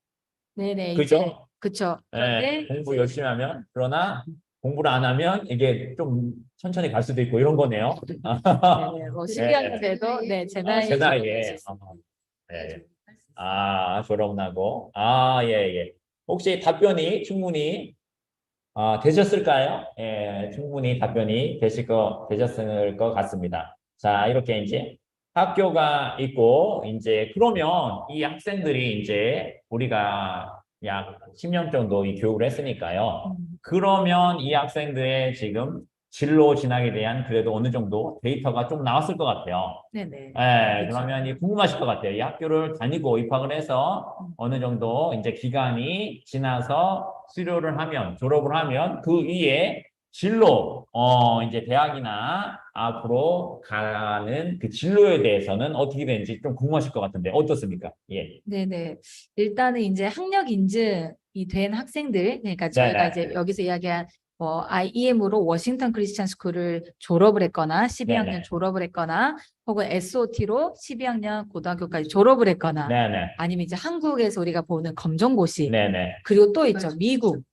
네네. 그죠? 이제 그쵸. 예, 그런데 공부 열심히 하면, 그러나 공부를 안 하면 이게 좀 천천히 갈 수도 있고 이런 거네요. 네, 뭐 12학년 돼도 네, 제 나이에 제 나이에. 졸업할 수 있어요. 예. 졸업나고. 예. 혹시 답변이 충분히 되셨을까요? 예, 충분히 답변이 되셨을 것 같습니다. 자, 이렇게 이제 학교가 있고 이제 그러면 이 학생들이 이제 우리가 약 10년 정도 이 교육을 했으니까요. 그러면 이 학생들의 지금 진로 진학에 대한 그래도 어느 정도 데이터가 좀 나왔을 것 같아요. 네네. 예, 그러면 이 궁금하실 것 같아요. 이 학교를 다니고 입학을 해서 어느 정도 이제 기간이 지나서 수료를 하면, 졸업을 하면 그 위에 진로, 이제 대학이나 앞으로 가는 그 진로에 대해서는 어떻게 되는지 좀 궁금하실 것 같은데 어떻습니까? 예. 네네. 일단은 이제 학력 인증이 된 학생들, 그러니까 저희가 네네. 이제 여기서 이야기한 뭐 IEM으로 워싱턴 크리스천 스쿨을 졸업을 했거나 12학년 네네. 졸업을 했거나 혹은 SOT로 12학년 고등학교까지 졸업을 했거나 네네. 아니면 이제 한국에서 우리가 보는 검정고시 네네. 그리고 또 있죠. 미국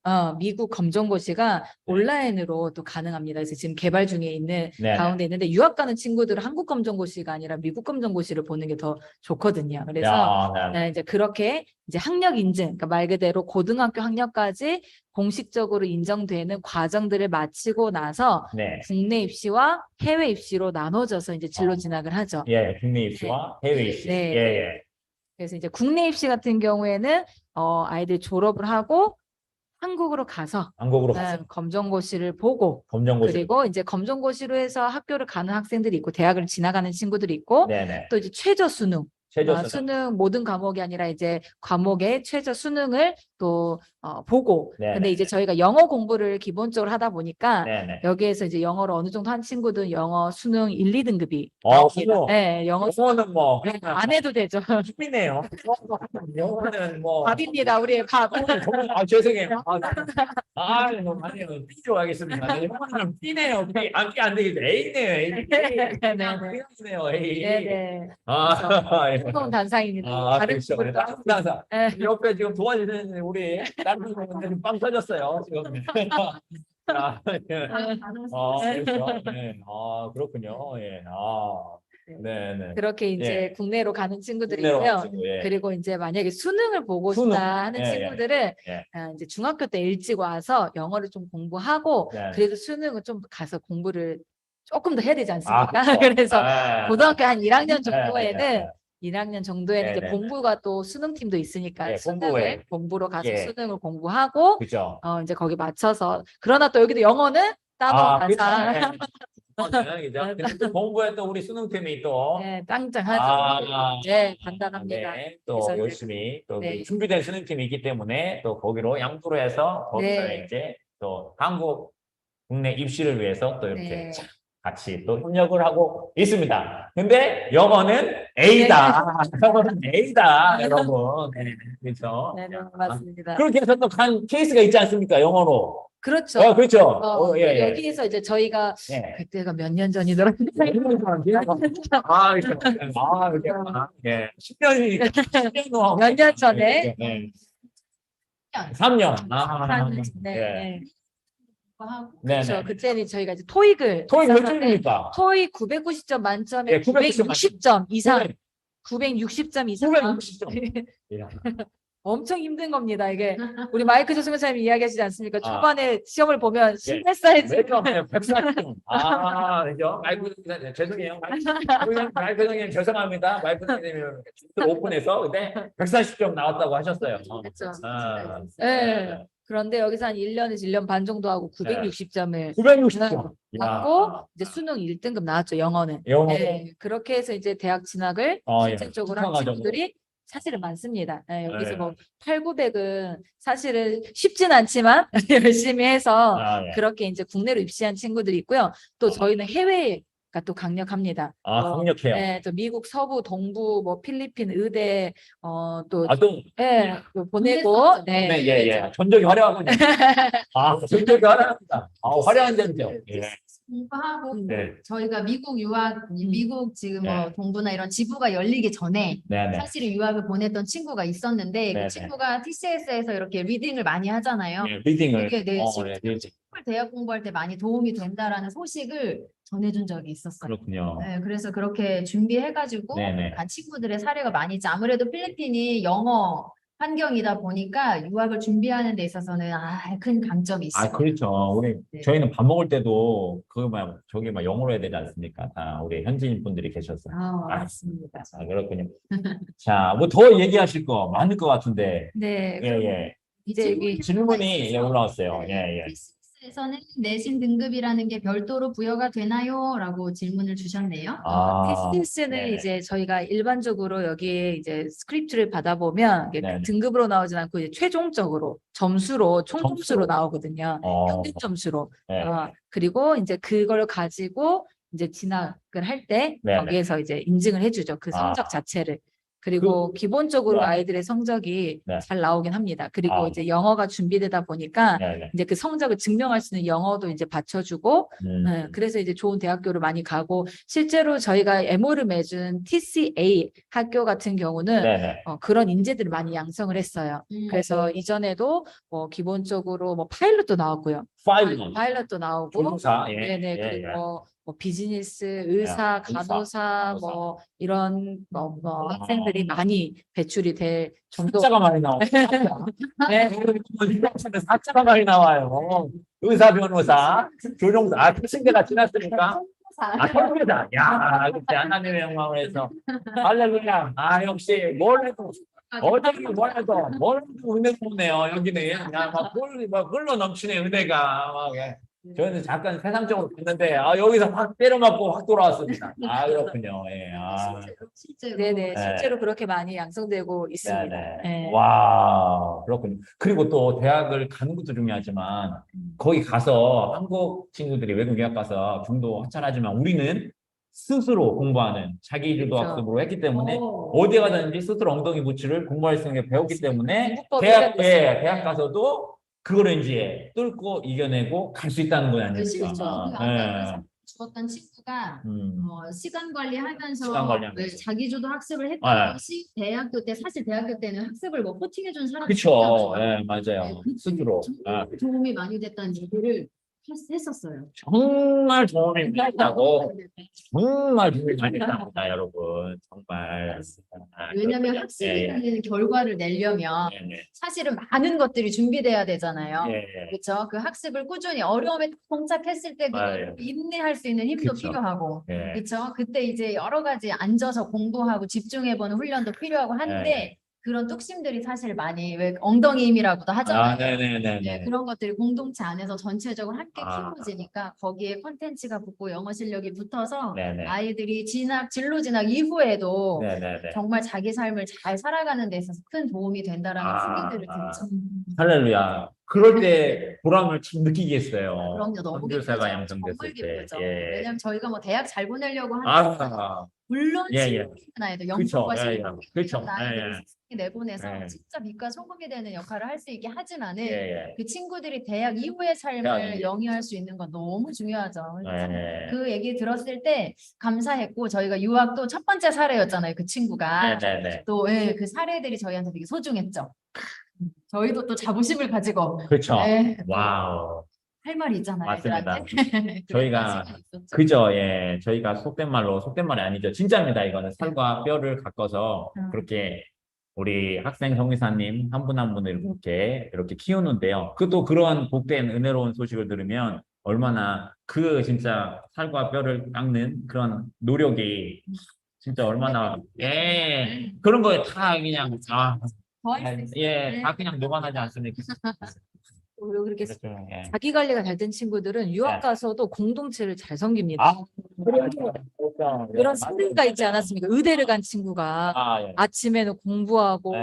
검정고시가 온라인으로 또 가능합니다. 그래서 지금 개발 중에 있는 네네. 가운데 있는데 유학 가는 친구들은 한국 검정고시가 아니라 미국 검정고시를 보는 게 더 좋거든요. 그래서 야, 네. 이제 그렇게 이제 학력 인증, 그러니까 말 그대로 고등학교 학력까지 공식적으로 인정되는 과정들을 마치고 나서 네. 국내 입시와 해외 입시로 나눠져서 이제 진로 진학을 하죠. 예, 국내 입시와 해외 입시. 네. 예, 예. 그래서 이제 국내 입시 같은 경우에는 아이들이 졸업을 하고 한국으로 가서 한국으로 가서 검정고시를 보고 검정고시. 그리고 이제 검정고시로 해서 학교를 가는 학생들이 있고 대학을 지나가는 친구들이 있고 네네. 또 이제 최저 수능 최저 수능. 수능 모든 과목이 아니라 이제 과목의 최저 수능을 또 보고 네네. 근데 이제 저희가 영어 공부를 기본적으로 하다 보니까 네네. 여기에서 이제 영어를 어느 정도 한 친구들 영어 수능 1, 2등급이 수능. 네, 영어 영어는 뭐 안 해도 되죠. 힘이네요. 영어는 뭐 밥입니다. 우리의 밥. 죄송해요. 너무 아니요. B 좋아하겠습니다. 영어는 B네요. B 안 되겠죠. A네요. A. B네요. A. 네네. 예. 뜨거운 단상입니다. 다른 그렇죠. 분들도 따뜻하다. 네. 옆에 지금 도와주시는 우리 다른 분들이 빵 터졌어요. 지금. 그렇죠. 네. 그렇군요. 예. 네네. 그렇게 이제 예. 국내로 가는 친구들이 국내로 있고요. 가시고, 예. 그리고 이제 만약에 수능을 보고 수능. 싶다 하는 예, 친구들은 예. 이제 중학교 때 일찍 와서 영어를 좀 공부하고 네. 그래도 수능은 좀 가서 공부를 조금 더 해야 되지 않습니까? 그렇죠. 그래서 예. 고등학교 한 1학년 예, 정도에는 예, 1학년 정도에는 이제 네네. 공부가 또 수능팀도 있으니까 예, 수능을 공부로 가서 예. 수능을 공부하고 그죠. 이제 거기 맞춰서 그러나 또 여기도 영어는 따로 그죠. 가서 그죠. 공부에 또 우리 수능팀이 또 네, 짱짱하죠. 네, 간단합니다. 네, 또 그래서 이제 열심히 또 네. 준비된 수능팀이 있기 때문에 또 거기로 양보를 해서 거기서 네. 이제 또 한국 국내 입시를 위해서 또 이렇게 네. 같이 또 협력을 하고 있습니다. 근데 영어는 A다. 영어는 A다, 여러분. 네, 그렇죠. 네, 맞습니다. 그렇게 해서 또 간 케이스가 있지 않습니까? 영어로. 그렇죠. 그렇죠. 예. 여기에서 이제 저희가 예. 그때가 몇 년 전이더라. 그렇죠. 예. 10년이니까. 10년 몇 년 전에. 네. 3년. 네. 예. 네. 네. 그렇죠. 그때는 저희가 이제 토익을 토익 몇 했었는데 점입니까? 토익 990점 만점에 예, 990 960점 이상. 960점 이상. 960점. 엄청 힘든 겁니다. 이게 우리 마이크 조승현 선생님이 이야기하시지 않습니까? 아. 초반에 시험을 보면 심했어야지. 몇 점? 140점. 그죠? 마이크 선생님, 죄송해요. 마이크 선생님, 죄송합니다. 마이크 선생님이 오픈해서 근데 140점 나왔다고 하셨어요. 그렇죠. 네. 그런데 여기서 한 1년에서 1년 반 정도 하고 960점을 960점. 받고 이제 수능 1등급 나왔죠. 영어는. 영어. 네, 그렇게 해서 이제 대학 진학을 예. 실질적으로 한 축하하죠. 친구들이 사실은 많습니다. 네, 여기서 네. 뭐 8, 900은 사실은 쉽진 않지만 열심히 해서 예. 그렇게 이제 국내로 입시한 친구들이 있고요. 또 저희는 해외가 또 강력합니다. 강력해요. 네, 또 미국 서부, 동부, 뭐 필리핀 의대 또 또 보내고 네, 예. 전적이 화려하군요. 전적이 화려합니다. 화려한 점이죠. 예. 공부하고 네. 저희가 미국 유학, 미국 지금 뭐 네. 동부나 이런 지부가 열리기 전에 네네. 사실 유학을 보냈던 친구가 있었는데 네네. 그 친구가 TCS에서 이렇게 리딩을 많이 하잖아요. 네, 리딩을. 이게 네. 대학 공부할 때 많이 도움이 된다라는 소식을 전해준 적이 있었어요. 그렇군요. 네, 그래서 그렇게 준비해가지고 네네. 간 친구들의 사례가 많이 있죠. 아무래도 필리핀이 영어 환경이다 보니까 유학을 준비하는 데 있어서는 큰 강점이 있어요. 그렇죠. 네. 저희는 밥 먹을 때도 저기 막 영어로 해야 되지 않습니까? 다 우리 현지인 분들이 계셨어요. 맞습니다. 그렇군요. 자, 뭐 더 얘기하실 거 많을 것 같은데. 네. 예. 이제 여기 질문이 올라왔어요. 예. TCS에서는 내신 등급이라는 게 별도로 부여가 되나요? 라고 질문을 주셨네요. TCS는 네네. 이제 저희가 일반적으로 여기에 이제 스크립트를 받아보면 이게 네네. 등급으로 나오진 않고 이제 최종적으로 점수로 총 점수로 점수로. 나오거든요. 평균 점수로. 네. 그리고 이제 그걸 가지고 이제 진학을 할 때 네네. 거기에서 이제 인증을 해주죠. 그 성적 자체를. 그리고 기본적으로 네. 아이들의 성적이 네. 잘 나오긴 합니다. 그리고 아. 이제 영어가 준비되다 보니까 네네. 이제 그 성적을 증명할 수 있는 영어도 이제 받쳐주고 네, 그래서 이제 좋은 대학교를 많이 가고 실제로 저희가 MO를 맺은 TCA 학교 같은 경우는 네네. 그런 인재들을 많이 양성을 했어요. 그래서 이전에도 뭐 기본적으로 뭐 파일럿도 나왔고요. 파일럿도 나오고 조종사. 네네 그리고 뭐 비즈니스, 의사, 간호사 뭐 이런 학생들이 많이 배출이 될 정도. 사자가 많이 나와요. 네. 사자가 많이 나와요. 의사, 변호사, 조종사. 특징대가 지났으니까. 설계다. 야, 그때 하나님의 영광을 해서. 할렐루야. 역시 뭘 해도 어떻게 뭘 해도 은혜 보네요. 여기는 막 흘러 넘치네 은혜가. 막, 저희는 잠깐 세상적으로 봤는데 여기서 확 때려맞고 확 돌아왔습니다. 그렇군요. 예. 실제로. 네네 실제로 그렇게 많이 양성되고 있습니다. 네네. 네. 와, 그렇군요. 그리고 또 대학을 가는 것도 중요하지만 거기 가서 한국 친구들이 외국 유학 가서 중도 학창하지만 우리는 스스로 공부하는 자기 주도 그렇죠. 학습으로 했기 때문에 어디 가든지 스스로 엉덩이 부치를 공부할 수 있는 게 배웠기 때문에 공부법이 대학 가서도 그거를 이제 뚫고 이겨내고 갈 수 있다는 거 아닙니까? 실제로 아까 죽었던 친구가 음. 시간 관리하면서 시간 관리하면서. 자기주도 학습을 했던 네. 것이 대학교 때 사실 대학교 때는 학습을 뭐 코팅해준 사람이 그렇죠. 예, 맞아요. 스스로. 정말 도움이 많이 됐다는 얘기를 했었어요. 정말 도움이 많이 됐다고. 정말 도움이 많이 됐답니다, 여러분. 정말. 왜냐하면 예, 학습이라는 결과를 내려면 네. 사실은 많은 것들이 준비돼야 되잖아요. 예. 그렇죠. 그 학습을 꾸준히 어려움에 봉착했을 때 맞아요. 그 인내할 수 있는 힘도 그쵸. 필요하고, 예. 그렇죠. 그때 이제 여러 가지 앉아서 공부하고 집중해보는 훈련도 필요하고 한데 그런 뚝심들이 사실 많이 왜 엉덩이 힘이라고도 하잖아요. 네네네. 네, 그런 것들이 공동체 안에서 전체적으로 함께 아. 키워지니까 거기에 콘텐츠가 붙고 영어 실력이 붙어서 네네. 아이들이 진로 진학 이후에도 네네네. 정말 자기 삶을 잘 살아가는 데 있어서 큰 도움이 된다라는 후기들을 듣죠. 할렐루야. 그럴 때 보람을 참 느끼겠어요. 그럼요, 너무 선교사가 기쁘죠. 양성됐을 정말 때. 기쁘죠. 예. 왜냐면 저희가 뭐 대학 잘 보내려고 하는 아, 물론 예, 예. 친구나 해도 그쵸. 영국과 예, 예. 실력 그쵸. 아이들을 예, 세상에 내보내서 예. 진짜 빛과 소금이 되는 역할을 할 수 있게 하지만은 예. 그 친구들이 대학 이후의 삶을 대학이. 영위할 수 있는 건 너무 중요하죠. 그래서 예. 그 얘기 들었을 때 감사했고 저희가 유학도 첫 번째 사례였잖아요. 그 친구가 네네네. 또 그 사례들이 저희한테 되게 소중했죠. 저희도 또 자부심을 가지고 그렇죠. 네, 와우. 할 말이 있잖아요. 맞습니다. 애들한테. 저희가 그죠, 예. 저희가 속된 말이 아니죠. 진짜입니다. 이거는 살과 뼈를 가꿔서 그렇게 우리 학생 성의사님 한 분 한 분을 이렇게 키우는데요. 또 그런 복된 은혜로운 소식을 들으면 얼마나 그 진짜 살과 뼈를 깎는 그런 노력이 진짜 얼마나 그런 거에 다 그냥 다 그냥 녹아나지 않습니까? 그리고 그렇게 그렇죠. 예. 자기 관리가 잘 된 친구들은 유학 네. 가서도 공동체를 잘 섬깁니다. 그런 사례가 있지 않았습니까? 의대를 간 친구가 예. 아침에는 공부하고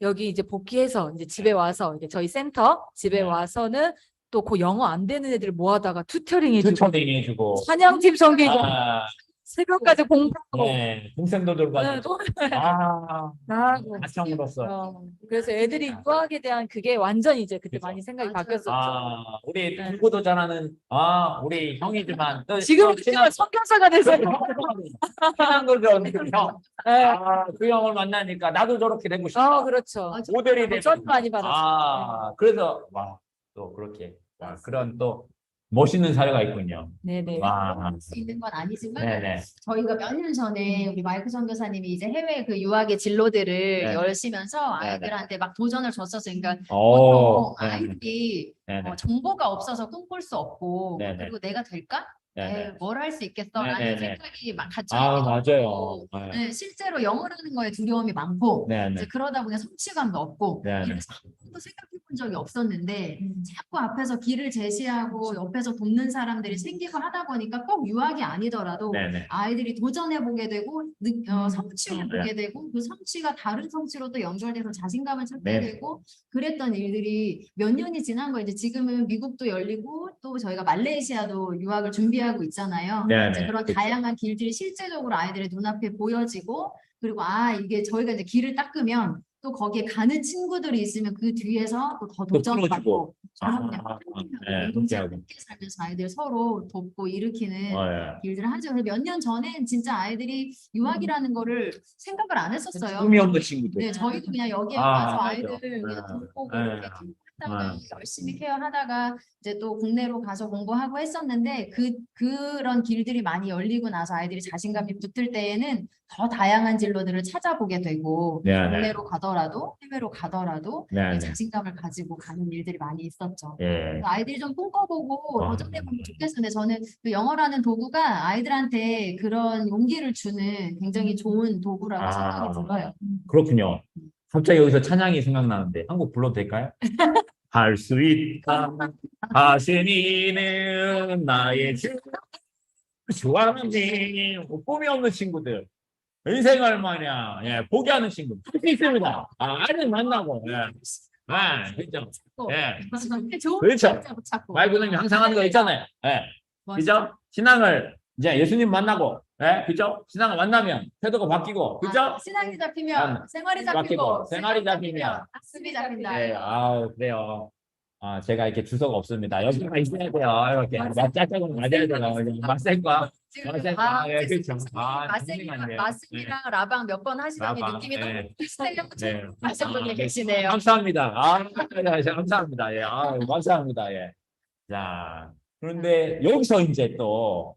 여기 이제 복귀해서 이제 집에 와서 이제 저희 센터 집에 와서는 또 그 영어 안 되는 애들 모아다가 튜터링 해주고 해주고 사냥팀 섬기고 새벽까지 공부하고 동생도 들고 나하고 가정으로서 그래서 애들이 유학에 대한 그게 완전 이제 그때 많이 생각이 바뀌었었죠. 우리 공부도 잘하는 우리 형이지만 또 지금 선교사가 돼서 친한 거죠 형. 그 형을 만나니까 나도 저렇게 되고 싶다. 그렇죠. 모델이 되고 전 많이 받았어요. 그래서 또 그렇게 그런 또 멋있는 사례가 있군요. 네네. 와. 할 수 있는 건 아니지만 네네. 저희가 몇 년 전에 우리 마이크 선교사님이 이제 해외 그 유학의 진로들을 네. 열시면서 네네. 아이들한테 막 도전을 줬었어요. 그러니까 오. 보통 아이들이 네네. 정보가 없어서 꿈꿀 수 없고 네네. 그리고 내가 될까? 네네. 뭘 할 수 있겠어라는 네네네. 생각이 막 갇혀 아, 있기도 맞아요. 하고 네. 네, 실제로 영어라는 거에 두려움이 많고 네네. 이제 그러다 보니 성취감도 없고 네네. 이래서 한 번도 생각해 본 적이 없었는데 자꾸 앞에서 길을 제시하고 옆에서 돕는 사람들이 생기고 하다 보니까 꼭 유학이 아니더라도 네네. 아이들이 도전해 보게 되고 성취를 네. 보게 되고 그 성취가 다른 성취로 또 연결돼서 자신감을 찾게 네. 되고 그랬던 일들이 몇 년이 지난 거 이제 지금은 미국도 열리고 또 저희가 말레이시아도 유학을 준비하고 있잖아요. 네네. 이제 그런 그렇죠. 다양한 길들이 실제적으로 아이들의 눈앞에 보여지고 그리고 이게 저희가 이제 길을 닦으면 또 거기에 가는 친구들이 있으면 그 뒤에서 또 더 도전받고 네, 공동체 함께하고. 함께 살면서 아이들 서로 돕고 일으키는 예. 일들을 하죠. 그래서 몇 년 전엔 진짜 아이들이 유학이라는 거를 생각을 안 했었어요. 꿈이 없는 친구들. 네, 저희도 그냥 여기에 아, 와서 맞아요. 아이들 그냥 네. 돌보고 네. 이렇게 하다가 네. 열심히 케어하다가 이제 또 국내로 가서 공부하고 했었는데 그런 길들이 많이 열리고 나서 아이들이 자신감이 붙을 때에는 더 다양한 진로들을 찾아보게 되고 네, 네. 국내로 가더라도 해외로 가더라도 네, 네. 자신감을 가지고 가는 일들이 많이 있었죠. 예. 그래서 아이들이 좀 꿈꿔보고 아. 도전해보면 좋겠어요. 근데 저는 그 영어라는 도구가 아이들한테 그런 용기를 주는 굉장히 좋은 도구라고 생각이 들어요. 그렇군요. 갑자기 여기서 찬양이 생각나는데 한 곡 불러도 될까요? 할 수 있다 하시니는 나의 주 주하나님. 꿈이 없는 친구들 인생 얼마냐 포기하는 친구 할 수 있습니다. 아직 만나고 그렇죠. 좋은 그렇죠. 진짜 못 찾고. 마이크님이 항상 하는 거 있잖아요. 그죠? 신앙을 이제 예수님 만나고, 그죠? 신앙을 만나면 태도가 바뀌고, 그죠? 신앙이 잡히면 생활이 잡히고 생활이 잡히면 학습이 잡힌다. 네, 그래요. 제가 이렇게 주소가 없습니다. 여기가 있어야 돼요. 이렇게 짝짝은 맞아야 돼요. 맞생과 그렇죠. 마슨이랑 라방 몇 번 하시더니 라방, 느낌이 네. 너무 비슷해요. 네. 하신 분이 계시네요. 감사합니다. 감사합니다. 감사합니다. 자, 그런데 여기서 이제 또,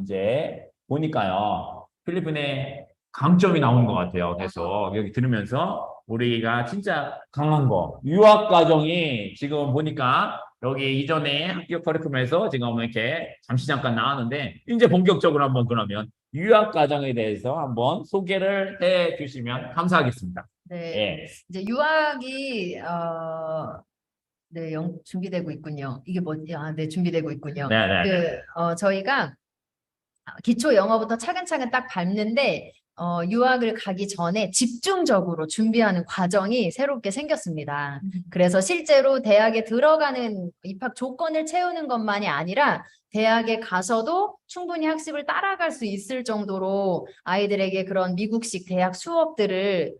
이제 보니까요, 필리핀의 강점이 나오는 것 같아요. 계속 여기 들으면서 우리가 진짜 강한 거, 유학 과정이 지금 보니까 여기 이전에 학교 커리큘럼에서 지금 이렇게 잠깐 나왔는데 이제 본격적으로 한번 그러면 유학 과정에 대해서 한번 소개를 해 주시면 감사하겠습니다. 네, 이제 유학이 네, 준비되고 있군요. 이게 뭐지? 네, 준비되고 있군요. 네. 저희가 기초 영어부터 차근차근 딱 밟는데 유학을 가기 전에 집중적으로 준비하는 과정이 새롭게 생겼습니다. 그래서 실제로 대학에 들어가는 입학 조건을 채우는 것만이 아니라 대학에 가서도 충분히 학습을 따라갈 수 있을 정도로 아이들에게 그런 미국식 대학 수업들을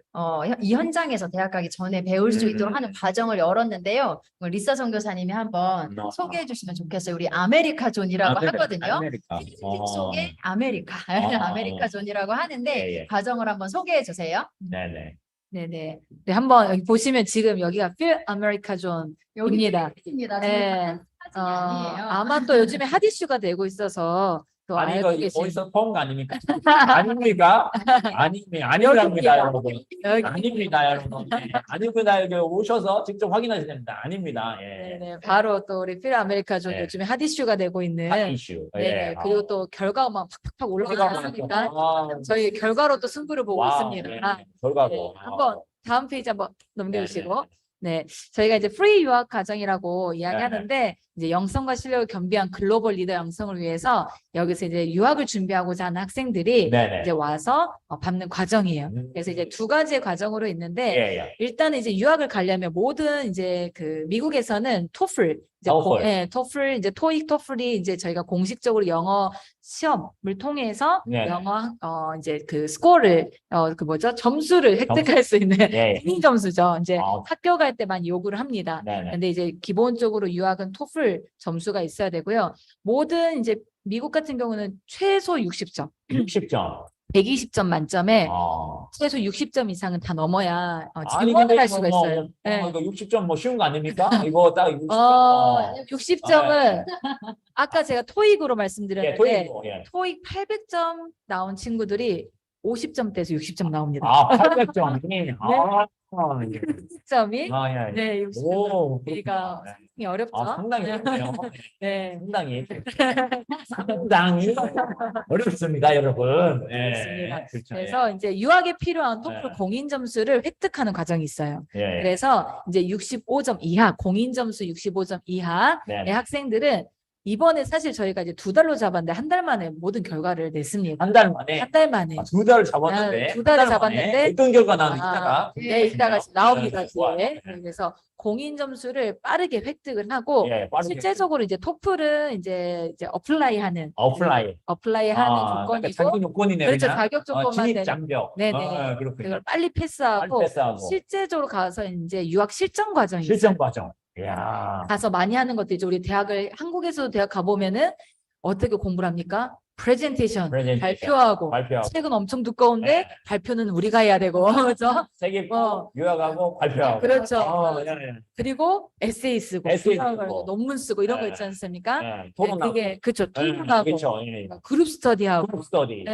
이 현장에서 대학 가기 전에 배울 수 있도록 하는 과정을 열었는데요. 리사 선교사님이 한번 소개해 주시면 좋겠어요. 우리 아메리카 존이라고 하거든요. 필리핀 속의 아메리카, 아메리카 존이라고 하는데 과정을 한번 소개해 주세요. 네네. 네네. 네, 한번 여기 보시면 지금 여기가 필 아메리카 존입니다. 네. 아니에요. 아마 또 요즘에 핫 이슈가 되고 있어서 또 아니 알고 이거 계신 어디서 본 거 아닙니까? 아닙니까? 아닙니다 여러분. 아닙니다 여러분. 아닙니다. 여기 오셔서 직접 확인하셔야 됩니다. 아닙니다. 네네. 바로 또 우리 필 아메리카 존 요즘에 핫 이슈가 되고 있는 핫 이슈. 네. 그리고 또 결과가 막 팍팍팍 올라가니까 저희 결과로 또 승부를 보고 있습니다. 결과로. 한번 다음 페이지 한번 넘겨주시고. 네, 저희가 이제 프리 유학 과정이라고 이야기하는데 이제 영성과 실력을 겸비한 글로벌 리더 양성을 위해서 여기서 이제 유학을 준비하고자 하는 학생들이 이제 와서 밟는 과정이에요. 그래서 이제 두 가지의 과정으로 있는데 일단은 이제 유학을 가려면 모든 이제 그 미국에서는 토플 토플 이제 토익 토플이 이제 저희가 공식적으로 영어 시험을 통해서 영어 이제 그 스코어를 그 뭐죠 점수를 획득할 수 있는 승인 점수죠. 이제 학교 갈 때만 요구를 합니다. 근데 이제 기본적으로 유학은 토플 점수가 있어야 되고요. 모든 이제 미국 같은 경우는 최소 60점. 60점. 120점 만점에 어. 최소 60점 이상은 다 넘어야 아니, 지원을 근데 할 이거 수가 뭐, 있어요. 네. 이거 60점 뭐 쉬운 거 아닙니까? 이거 딱 60점. 60점은 아까 제가 토익으로 예, 말씀드렸는데 토익으로, 예. 토익 800점 나온 친구들이 50점대에서 60점 나옵니다. 아, 800점. 아, 예. 60점이 아, 예. 네, 60점. 오, 우리가 그렇구나. 상당히 어렵죠. 아, 상당히 어렵네요. 네. 상당히 어렵습니다, 여러분. 예. 그렇습니다. 그렇죠. 그래서 이제 유학에 필요한 토플 네. 공인 점수를 획득하는 과정이 있어요. 예. 그래서 이제 65점 이하, 공인 점수 65점 이하의 네. 학생들은 이번에 사실 저희가 이제 2달로 잡았는데 한 달 만에 모든 결과를 냈습니다. 한 달 만에. 한 달 만에. 2달을 잡았는데. 두 달을 한 달 잡았는데. 만에 어떤 결과 나는 아, 이따가. 네, 이따가 나옵니다. 네, 좋아요. 뒤에. 그래서 공인 점수를 빠르게 획득을 하고 예, 빠르게. 실제적으로 이제 토플은 이제 어플라이하는 어플라이. 조건이고 자격 요건이네. 그렇죠. 그냥. 자격 조건만 진입 되는. 장벽. 네네. 그렇군요. 그걸 빨리 패스하고 빨리 패스하고. 실제적으로 가서 이제 유학 실전 과정이 실전 과정. 이야. 가서 많이 하는 것도 이제 우리 대학을 한국에서도 대학 가보면은 어떻게 공부를 합니까? 프레젠테이션 발표하고 책은 엄청 두꺼운데 네. 발표는 우리가 해야 되고 그렇죠? 세계 어. 유학하고 발표하고. 그렇죠. 예, 예. 그리고 에세이 쓰고 에세이 그런 걸 쓰고. 논문 쓰고 이런 거 네. 있지 않습니까? 예, 토론하고. 그게 그렇죠. 예, 토론하고 그렇죠. 예. 그룹 스터디하고 그룹 스터디.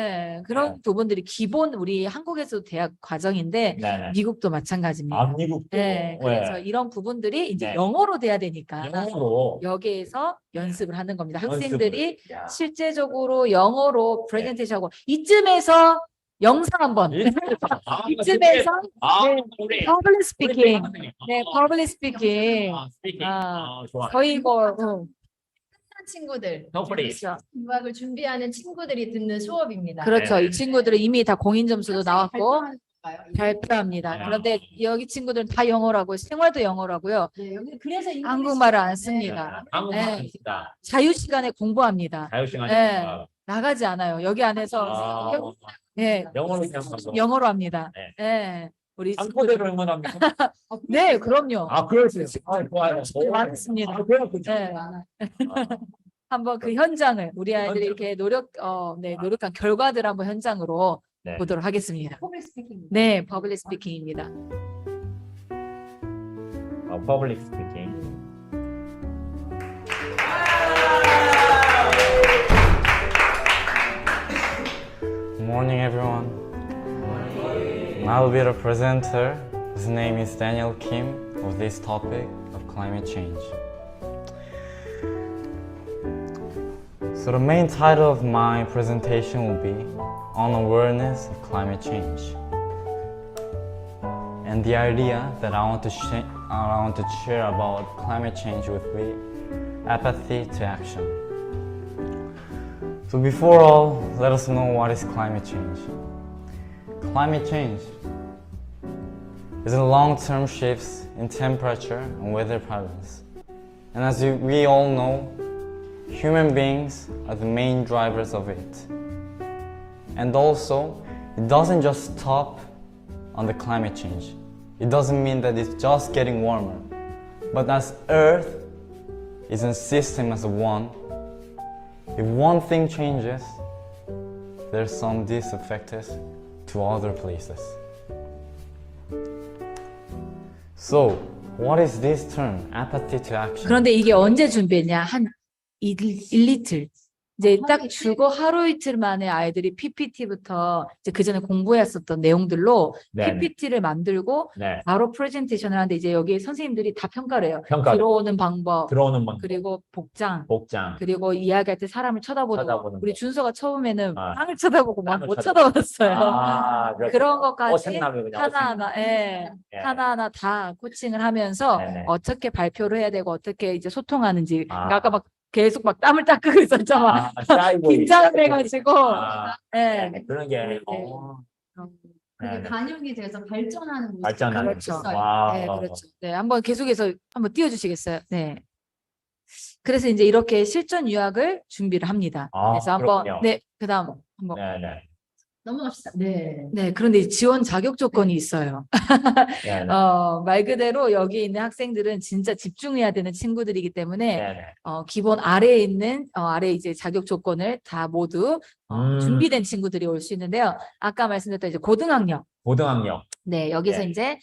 그런 네. 부분들이 기본 우리 한국에서도 대학 과정인데 네. 미국도 마찬가지입니다. 아, 미국도. 네, 그래서 이런 부분들이 이제 네. 영어로 돼야 되니까 영어로. 여기에서 연습을 하는 겁니다. 연습을. 학생들이 야. 실제적으로 영어로 프레젠테이션하고 이쯤에서 영상 한번 이쯤에서 우리 퍼블릭 스피킹 퍼블릭 스피킹 스피킹. 좋아. 저희 이거 친구들, 더블이. 그렇죠. 유학을 준비하는 친구들이 듣는 수업입니다. 그렇죠. 네. 이 친구들은 이미 다 공인 점수도 나왔고 발표하는 건가요? 발표합니다. 네. 그런데 여기 친구들은 다 영어라고요. 생활도 영어라고요. 네, 여기 그래서 한국말을 안 씁니다. 한국말 네. 씁니다. 자유 시간에 공부합니다. 자유시간에. 네. 나가지 않아요. 여기 안에서 네, 영어로 생각하고. 영어로 합니다. 네. 네. 우리 한국어를 응원합니까? 네, 그럼요. 그렇지. 좋아요. 많습니다. 그렇군요. 네. 한번 그 현장을 우리 아이들이 이렇게 노력한 결과들 한번 현장으로 네. 보도록 하겠습니다. 퍼블릭 스피킹. 네, 퍼블릭 스피킹입니다. 퍼블릭 스피킹. Good morning, everyone. I will be the presenter. His name is Daniel Kim of this topic of climate change. So the main title of my presentation will be On Awareness of Climate Change. And the idea that I want to share about climate change would be apathy to action. So before all, let us know what is climate change. Climate change is a long-term shifts in temperature and weather patterns. And as we all know, human beings are the main drivers of it. And also, it doesn't just stop on the climate change. It doesn't mean that it's just getting warmer. But as Earth is a system as a one, if one thing changes, there's some disaffected to other places. So, what is this term, apathy to action? 그런데 이게 언제 준비했냐? 한 이틀. 이제 딱 주고 하루 이틀 만에 아이들이 PPT부터 이제 그 전에 공부했었던 내용들로 네네. PPT를 만들고 네. 바로 프레젠테이션을 하는데 이제 여기 선생님들이 다 평가를 해요. 평가. 들어오는 방법, 들어오는 방법. 그리고 복장, 복장. 그리고 이야기할 때 사람을 쳐다보는 거. 쳐다보는 우리 거. 준서가 처음에는 아. 땅을 쳐다보고 막 땅을 못 쳐다보고. 쳐다봤어요. 그렇죠. 그런 것까지 어색나면 그냥 하나하나, 예. 하나하나 다 코칭을 하면서 네네. 어떻게 발표를 해야 되고 어떻게 이제 소통하는지. 아. 그러니까 아까 막 계속 막 땀을 닦고 있었잖아. 샤이보이. 긴장을 해가지고. 아, 네. 그런 게. 네. 그게 네. 반영이 돼서 발전하는 모습이 발전하는 그렇죠. 있어요. 와. 네, 그렇죠. 네, 한번 계속해서 한번 띄워주시겠어요? 네. 그래서 이제 이렇게 실전 유학을 준비를 합니다. 아, 그래서 한번 그렇군요. 네, 그다음 한번 네, 네. 넘어갑시다. 네. 네, 그런데 지원 자격 조건이 있어요. 네, 네. 말 그대로 여기 있는 학생들은 진짜 집중해야 되는 친구들이기 때문에 네, 네. 기본 아래에 있는 아래 이제 자격 조건을 다 모두 준비된 친구들이 올 수 있는데요. 아까 말씀드렸던 이제 고등학력. 고등학력 네, 여기서 네. 이제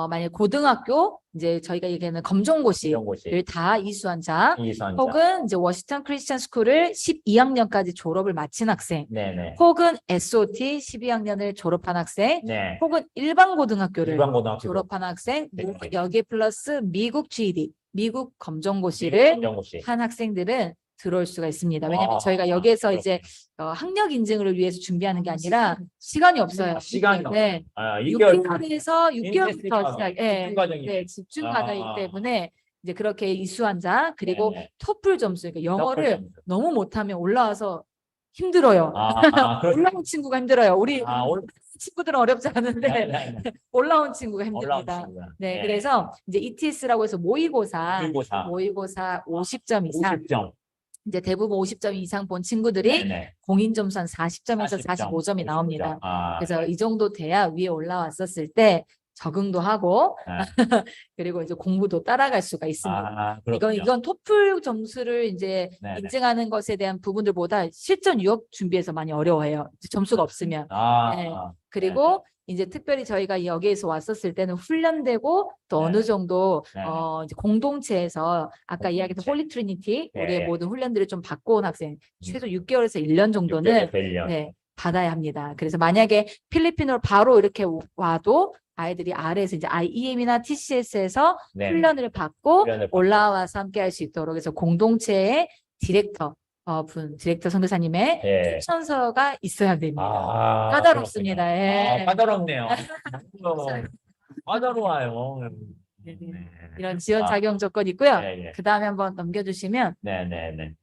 만약 고등학교 이제 저희가 얘기하는 검정고시를 이런 곳이 다 이수한 자, 이선자. 혹은 이제 워싱턴 크리스천 스쿨을 12학년까지 졸업을 마친 학생, 네네. 혹은 SOT 12학년을 졸업한 학생, 네. 혹은 일반 고등학교를 일반 고등학교 졸업한 학생, 네. 여기 플러스 미국 GED, 미국 검정고시를 검정고시. 한 학생들은 들어올 수가 있습니다. 왜냐하면 아, 저희가 여기에서 그렇군요. 이제 학력 인증을 위해서 준비하는 게 아니라 시간이 없어요. 시간이 네. 아, 2개월 6개월에서 6개월부터 시작, 집중 과정이. 네, 집중 아. 과정이기 때문에 이제 그렇게 이수한 자, 그리고 네네. 토플 점수, 그러니까 영어를 점수. 너무 못하면 올라와서 힘들어요. 그렇죠. 올라온 친구가 힘들어요. 우리 올 친구들은 어렵지 않은데 네, 네, 네. 올라온 친구가 올라온 힘듭니다. 친구가. 네, 그래서 이제 ETS라고 해서 모의고사 모의고사 50점 이상, 50점. 이제 대부분 50점 이상 본 친구들이 네네. 공인 점수 한 40점에서 40점, 45점이 나옵니다. 50점. 아, 그래서 이 정도 돼야 위에 올라왔었을 때 적응도 하고 아. 그리고 이제 공부도 따라갈 수가 있습니다. 그렇군요. 이건 토플 점수를 이제 네네. 인증하는 것에 대한 부분들보다 실전 유학 준비에서 많이 어려워해요. 점수가 없으면. 네. 그리고 이제 특별히 저희가 여기에서 왔었을 때는 훈련되고 또 어느 네. 정도 네. 이제 공동체에서 아까 이야기했던 공동체. 홀리 트리니티 네. 우리의 모든 훈련들을 좀 받고 온 학생 최소 6개월에서 1년 정도는 1년. 네, 받아야 합니다. 그래서 만약에 필리핀으로 바로 이렇게 와도 아이들이 아래에서 이제 IEM이나 TCS에서 네. 훈련을 받고 훈련을 받고. 올라와서 함께 할 수 있도록 해서 공동체의 디렉터 디렉터 선교사님의 네. 추천서가 있어야 됩니다. 까다롭습니다. 까다롭습니다. 예. 까다롭네요. 까다로워요. 네네. 네. 이런 지원 자격 조건이 있고요. 네, 그 다음에 한번 넘겨주시면 네, 네, 네.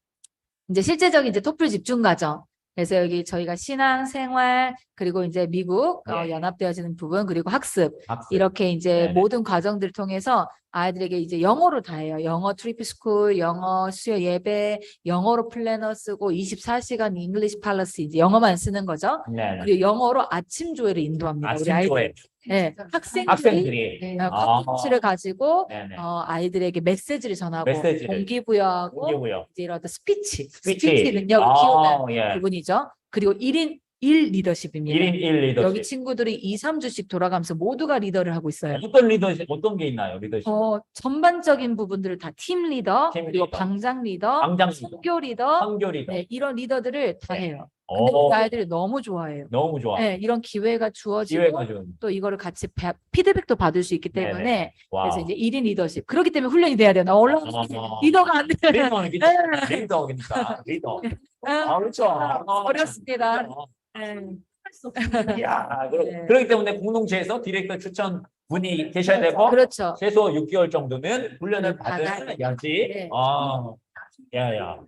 이제 실제적인 이제 토플 집중 과정. 그래서 여기 저희가 신앙, 생활, 그리고 이제 미국 네. 연합되어지는 부분, 그리고 학습 학습. 이렇게 이제 네네. 모든 과정들을 통해서 아이들에게 이제 영어로 다 해요. 영어 트리프 스쿨, 영어 수요 예배, 영어로 플래너 쓰고 24시간 잉글리시 팔러스 이제 영어만 쓰는 거죠. 네, 네. 그리고 영어로 아침 조회를 인도합니다. 우리 아침 아이들. 조회. 네, 학생들이 학생들이 네. 컨텐츠를 가지고 네네. 아이들에게 메시지를 전하고 메시지를. 동기부여하고 동기부여. 이제 이런 스피치 능력을 키우는 예. 부분이죠. 그리고 1인 1 리더십입니다. 1인 1 리더십. 여기 친구들이 2, 3주씩 돌아가면서 모두가 리더를 하고 있어요. 어떤 리더십, 어떤 게 있나요, 리더십? 전반적인 부분들을 다 팀 리더, 팀 그리고 리더. 방장 리더, 방장 리더. 선교 리더, 선교 리더. 네, 이런 리더들을 다 네. 해요. 근데 오, 우리 아이들이 너무 좋아해요. 너무 좋아. 네, 이런 기회가 주어지고 기회가 좀. 또 이거를 같이 피드백도 받을 수 있기 네네. 때문에 와. 그래서 이제 1인 리더십. 그렇기 때문에 훈련이 돼야 돼요. 나 올라가면 리더가 안 돼. 리더니까. 리더. 아, 그렇죠. 어렵습니다. 네. 이야, 네. 그렇기 때문에 공동체에서 디렉터 추천 분이 계셔야 되고 그렇죠. 최소 6개월 정도는 훈련을 네, 받아야 받아야지. 네. 야야.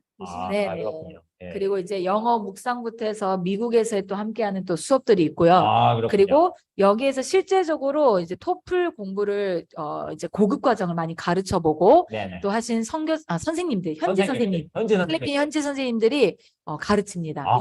네. 그렇군요. 예. 그리고 이제 영어 묵상부터 해서 미국에서 또 함께하는 또 수업들이 있고요. 그렇군요. 그리고 여기에서 실제적으로 이제 토플 공부를 이제 고급 과정을 많이 가르쳐 보고 네네. 또 하신 선생님들, 현지 선생님, 현지 필리핀 현지 선생님들이 가르칩니다. 아,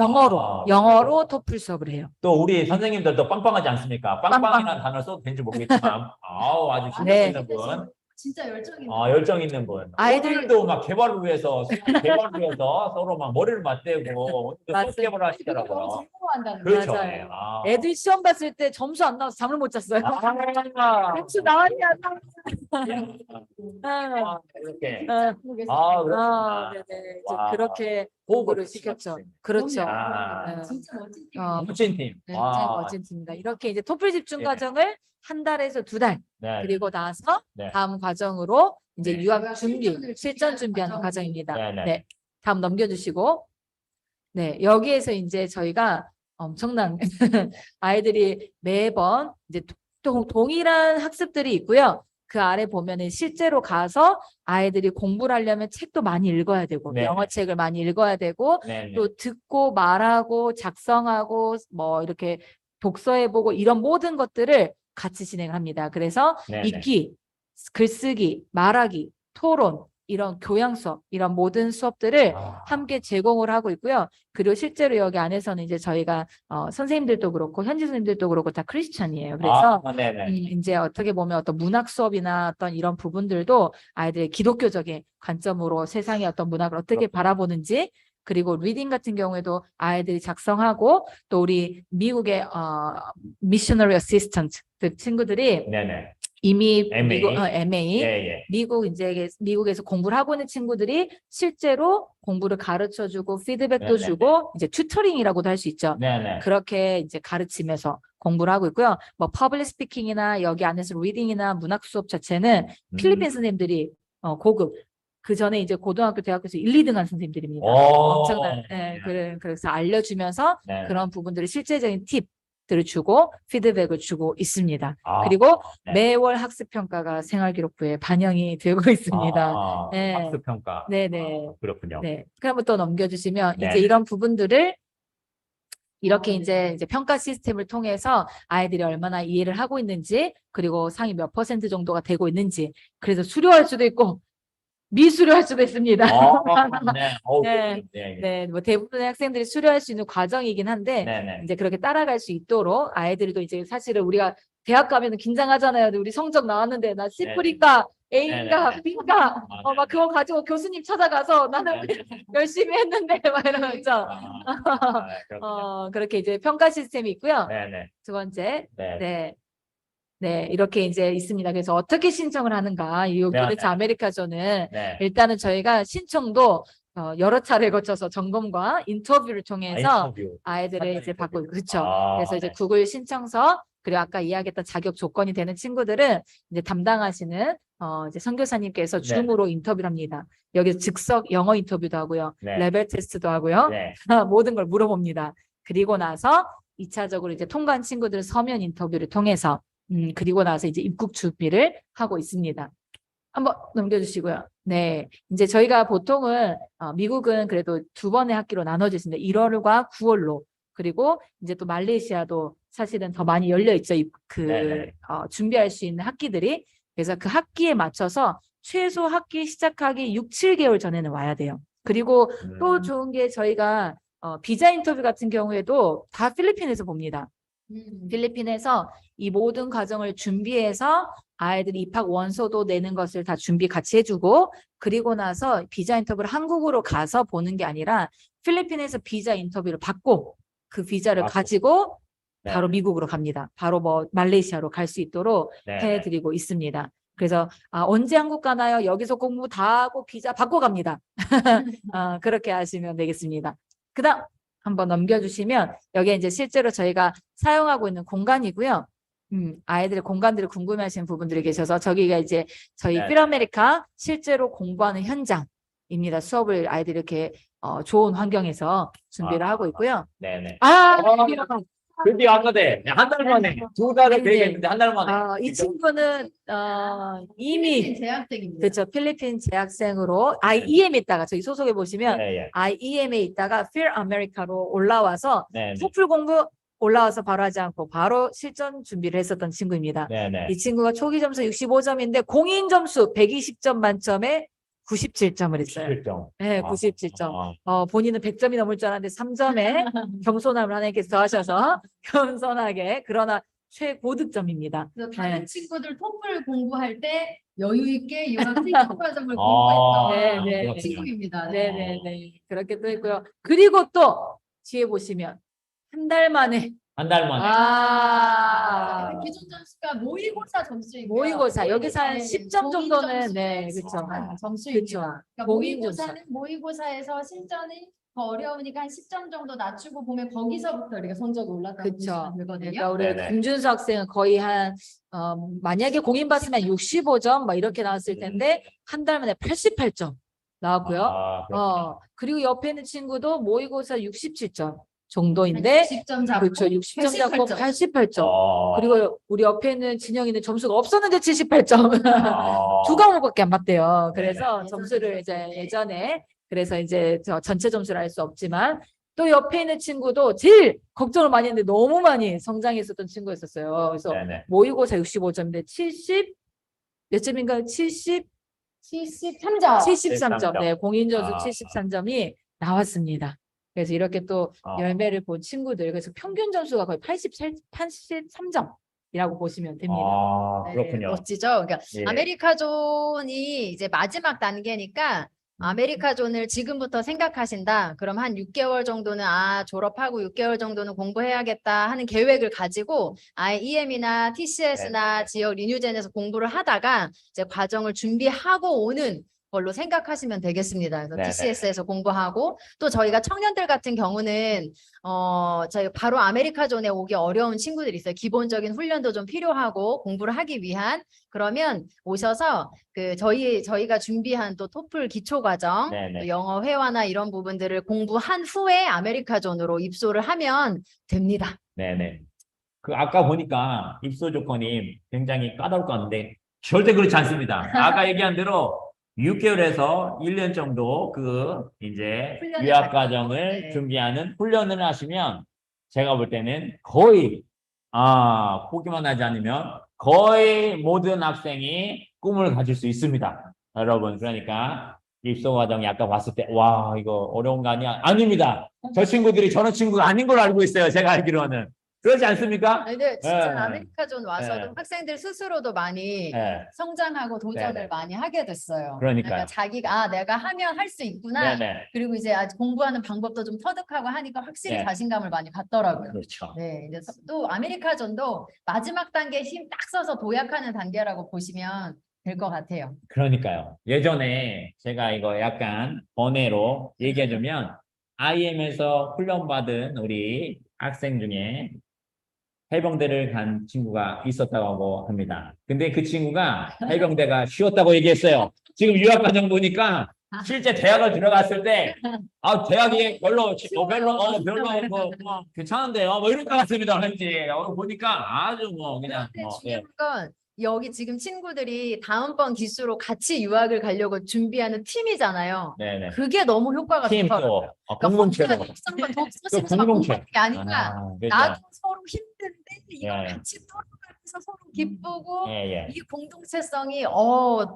영어로 토플 수업을 해요. 또 우리 선생님들도 빵빵하지 않습니까? 빵빵이라는 빵빵. 단어 써도 되는지 모르겠지만 아주 신경 네. 있는 분, 진짜 열정이 열정 있는 분. 아이들- 오늘도 막 개발을 위해서 개발을 위해서 서로 막 머리를 맞대고 맞습니다. 수업 개발을 너무 하시더라고요. 즐거워한다는 그렇죠. 맞아요. 네. 애들 시험 봤을 때 점수 안 나와서 잠을 못 잤어요. 점수 나왔냐 안 나왔냐. 이렇게. 아, 그렇구나. 네네. 와. 그렇게 호흡을 공부를 시켰죠. 그렇죠. 아. 진짜 멋진 팀. 멋진 팀. 네, 와. 굉장히 멋진 팀입니다. 이렇게 이제 토플 집중 네. 과정을 한 달에서 2달 네. 그리고 나서 네. 다음 과정으로 이제 네. 유학 준비, 실전 준비하는 과정입니다. 네, 네. 네, 다음 넘겨주시고, 네, 여기에서 이제 저희가 엄청난 아이들이 매번 이제 동일한 학습들이 있고요. 그 아래 보면은 실제로 가서 아이들이 공부를 하려면 책도 많이 읽어야 되고, 네. 영어 책을 많이 읽어야 되고, 네, 네. 또 듣고 말하고 작성하고 뭐 이렇게 독서해보고 이런 모든 것들을 같이 진행합니다. 그래서 네, 네. 읽기, 글쓰기, 말하기, 토론, 이런 교양 수업, 이런 모든 수업들을 함께 제공을 하고 있고요. 그리고 실제로 여기 안에서는 이제 저희가 선생님들도 그렇고 현지 선생님들도 그렇고 다 크리스찬이에요. 그래서 네네. 이제 어떻게 보면 어떤 문학 수업이나 어떤 이런 부분들도 아이들의 기독교적인 관점으로 세상의 어떤 문학을 어떻게 바라보는지, 그리고 리딩 같은 경우에도 아이들이 작성하고, 또 우리 미국의 미셔너리 어시스턴트 그 친구들이 네네. 이미 MA. 미국 MA 예. 미국에서 공부를 하고 있는 친구들이 실제로 공부를 가르쳐주고 피드백도 네네네. 주고, 이제 튜터링이라고도 할 수 있죠. 네네. 그렇게 이제 가르치면서 공부를 하고 있고요. 뭐 퍼블릭 스피킹이나 여기 안에서 리딩이나 문학 수업 자체는 필리핀 선생님들이 고급, 그 전에 이제 고등학교 대학교에서 1, 2등 한 선생님들입니다. 엄청난. 네, 그래서 알려주면서 네. 그런 부분들이 실제적인 팁들을 주고 피드백을 주고 있습니다. 아, 그리고 네. 매월 학습평가가 생활기록부에 반영이 되고 있습니다. 네. 학습평가. 네네. 그렇군요. 네. 그럼 또 넘겨주시면 네. 이제 이런 부분들을 이렇게 이제 평가 시스템을 통해서 아이들이 얼마나 이해를 하고 있는지, 그리고 상위 몇 % 정도가 되고 있는지, 그래서 수료할 수도 있고 미수료할 수도 있습니다. 네. 네. 네. 네, 뭐 대부분의 학생들이 수료할 수 있는 과정이긴 한데 네네. 이제 그렇게 따라갈 수 있도록 아이들도 이제 사실은 우리가 대학 가면 긴장하잖아요. 우리 성적 나왔는데 나 C뿔인가 A인가 네네. B인가 막 그거 가지고 교수님 찾아가서 나는 네네. 열심히 했는데 막 이러면서 그렇게 이제 평가 시스템이 있고요. 네네. 두 번째, 네. 네, 이렇게 이제 있습니다. 그래서 어떻게 신청을 하는가? 이 도대체 아메리카저는 네. 일단은 저희가 신청도 여러 차례 거쳐서 점검과 인터뷰를 통해서 인터뷰. 아이들을 이제 받고 있고, 그렇죠. 아, 그래서 이제 네. 구글 신청서, 그리고 아까 이야기했던 자격 조건이 되는 친구들은 이제 담당하시는 이제 선교사님께서 네. 줌으로 인터뷰를 합니다. 여기서 즉석 영어 인터뷰도 하고요, 네. 레벨 테스트도 하고요, 네. 모든 걸 물어봅니다. 그리고 나서 2차적으로 이제 통과한 친구들은 서면 인터뷰를 통해서 그리고 나서 이제 입국 준비를 하고 있습니다. 한번 넘겨주시고요. 네, 이제 저희가 보통은 미국은 그래도 두 번의 학기로 나눠져 있습니다. 1월과 9월로. 그리고 이제 또 말레이시아도 사실은 더 많이 열려 있죠. 네네. 준비할 수 있는 학기들이. 그래서 그 학기에 맞춰서 최소 학기 시작하기 6, 7개월 전에는 와야 돼요. 그리고 또 좋은 게 저희가 비자 인터뷰 같은 경우에도 다 필리핀에서 봅니다. 필리핀에서 이 모든 과정을 준비해서 아이들이 입학 원서도 내는 것을 다 준비 같이 해주고, 그리고 나서 비자 인터뷰를 한국으로 가서 보는 게 아니라 필리핀에서 비자 인터뷰를 받고 그 비자를 가지고 네. 바로 미국으로 갑니다. 바로 뭐 말레이시아로 갈 수 있도록 네. 해드리고 있습니다. 그래서 언제 한국 가나요? 여기서 공부 다 하고 비자 받고 갑니다. 그렇게 하시면 되겠습니다. 그다음 한번 넘겨주시면 여기에 이제 실제로 저희가 사용하고 있는 공간이고요. 아이들의 공간들을 궁금해하시는 부분들이 계셔서 저기가 이제 저희 네. 필아메리카 실제로 공부하는 현장입니다. 수업을 아이들이 이렇게 좋은 환경에서 준비를 하고 있고요. 네네. 드디어 한 거대. 한 달 만에. 2달을 계획했는데 한 달 만에. 이 친구는 이미 재학생입니다. 그렇죠. 필리핀 재학생으로 IEM에 있다가 저희 소속에 보시면 네. IEM에 있다가 Fair America로 올라와서 네. 토플 공부 올라와서 바로 하지 않고 바로 실전 준비를 했었던 친구입니다. 네네. 이 친구가 초기 점수 65점인데 공인 점수 120점 만점에 97점을 했어요. 97점. 네, 97점. 본인은 100점이 넘을 줄 알았는데 3점에 겸손함을 하나님께서 더하셔서 겸손하게, 그러나 최고득점입니다. 그래서 다른 네. 친구들 토플 공부할 때 여유 있게 유학생 과정을 공부했던 네. 친구입니다. 네네네. 그렇게 또 있고요. 그리고 또 뒤에 보시면 한 달 만에 한 달 만에. 기준 점수가 모의고사 점수이고요. 모의고사 여기서 한 네, 10점 공인 정도는 점수는 네, 그렇죠. 점수입니다. 그렇죠. 그러니까 공인 점수. 모의고사에서 실전이 더 어려우니까 한 10점 정도 낮추고 보면 거기서부터 우리가 성적이 올라가고 그렇죠. 되거든요. 그러니까 우리 네네. 김준수 학생은 거의 한 만약에 공인 봤으면 65점 막 이렇게 나왔을 텐데 한 달 만에 88점 나왔고요. 그리고 옆에 있는 친구도 모의고사 67점 정도인데 60점 잡고 그렇죠. 60점 잡고 88점. 88점. 그리고 우리 옆에 있는 진영이는 점수가 없었는데 78점. 두 과목밖에 안 맞대요. 그래서 네. 점수를 이제 예전에 그래서 이제 전체 점수를 알 수 없지만 또 옆에 있는 친구도 제일 걱정을 많이 했는데 너무 많이 성장했었던 친구였었어요. 그래서 네네. 모의고사 65점인데 70 몇 점인가요? 70 73점. 73점. 네, 공인저수 아. 73점이 나왔습니다. 그래서 이렇게 또 열매를 본 친구들, 그래서 평균 점수가 거의 83점이라고 보시면 됩니다. 아, 네, 그렇군요. 멋지죠? 그러니까 예. 아메리카존이 이제 마지막 단계니까 아메리카존을 지금부터 생각하신다. 그럼 한 6개월 정도는 졸업하고 6개월 정도는 공부해야겠다 하는 계획을 가지고 IEM이나 TCS나 지역 리뉴젠에서 공부를 하다가 이제 과정을 준비하고 오는 걸로 생각하시면 되겠습니다. 그래서 네네. TCS에서 공부하고 또 저희가 청년들 같은 경우는 저희 바로 아메리카존에 오기 어려운 친구들이 있어요. 기본적인 훈련도 좀 필요하고 공부를 하기 위한 그러면 오셔서 그 저희가 준비한 또 토플 기초 과정, 네네. 또 영어 회화나 이런 부분들을 공부한 후에 아메리카존으로 입소를 하면 됩니다. 네네. 그 아까 보니까 입소 조건이 굉장히 까다로울 것 같은데 절대 그렇지 않습니다. 아까 얘기한 대로 6개월에서 1년 정도 그 이제 훈련을 유학 받고, 과정을 네. 준비하는 훈련을 하시면 제가 볼 때는 거의 포기만 하지 않으면 거의 모든 학생이 꿈을 가질 수 있습니다. 여러분 그러니까 입소 과정이 아까 봤을 때 와 이거 어려운 거 아니야? 아닙니다. 저 친구들이 저런 친구가 아닌 걸로 알고 있어요. 제가 알기로는. 그렇지 않습니까? 아니, 근데 진짜 네. 아메리카존 와서도 네. 학생들 스스로도 많이 네. 성장하고 도전을 네네. 많이 하게 됐어요. 그러니까요. 자기가 내가 하면 할 수 있구나. 네네. 그리고 이제 공부하는 방법도 좀 터득하고 하니까 확실히 네. 자신감을 많이 갖더라고요. 그렇죠. 네, 이제 또 아메리카존도 마지막 단계 힘 딱 써서 도약하는 단계라고 보시면 될 것 같아요. 그러니까요. 예전에 제가 이거 약간 번외로 얘기해주면 IM에서 훈련받은 우리 학생 중에 해병대를 간 친구가 있었다고 합니다. 근데 그 친구가 해병대가 쉬웠다고 얘기했어요. 지금 유학과정 보니까 실제 대학을 들어갔을 때 대학이 별로 괜찮은데요. 뭐 이럴 것 같습니다. 왠지 보니까 아주 그냥 근데 중요한 건 여기 지금 친구들이 다음번 기수로 같이 유학을 가려고 준비하는 팀이잖아요. 네네. 그게 너무 효과가 팀 좋더라고요. 또 공동체로 독서심에서 공동체. 공부하는 게 아니라 그렇죠. 나도 서로 힘든데 이걸 예. 같이 뚫어가면서 서로 기쁘고 예. 이 공동체성이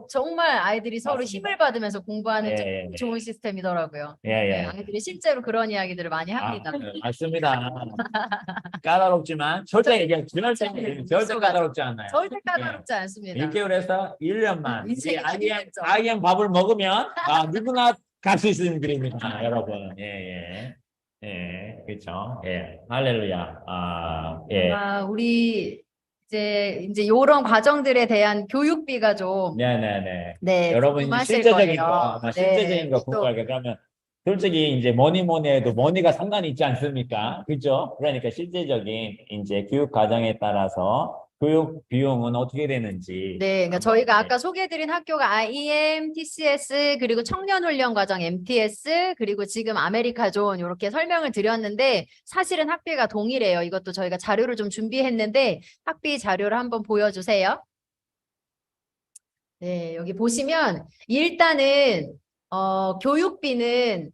정말 아이들이 서로 맞습니다. 힘을 받으면서 공부하는 좀 예. 좋은 시스템이더라고요. 예. 네, 아이들이 실제로 그런 이야기들을 많이 합니다. 맞습니다. 까다롭지만 절대 까다롭지 않아요. 절대 까다롭지 않습니다. 6개월에서 1년만 인생이 기대했죠. IM 밥을 먹으면 누구나 갈 수 있는 길입니다, 여러분. 그렇죠. 할렐루야. 예. 우리 이제 이런 과정들에 대한 교육비가 좀 네네네. 여러분 궁금하실 실제적인 거예요. 거, 실제적인 거 또 궁금하게 그러면 솔직히 이제 뭐니 해도 머니가 상관이 있지 않습니까? 그죠? 그러니까 실제적인 이제 교육 과정에 따라서 교육 비용은 어떻게 되는지. 네, 그러니까 저희가 아까 소개해드린 학교가 IEM, TCS, 그리고 청년훈련과정 MTS, 그리고 지금 아메리카존 이렇게 설명을 드렸는데 사실은 학비가 동일해요. 이것도 저희가 자료를 좀 준비했는데 학비 자료를 한번 보여주세요. 네, 여기 보시면 일단은 교육비는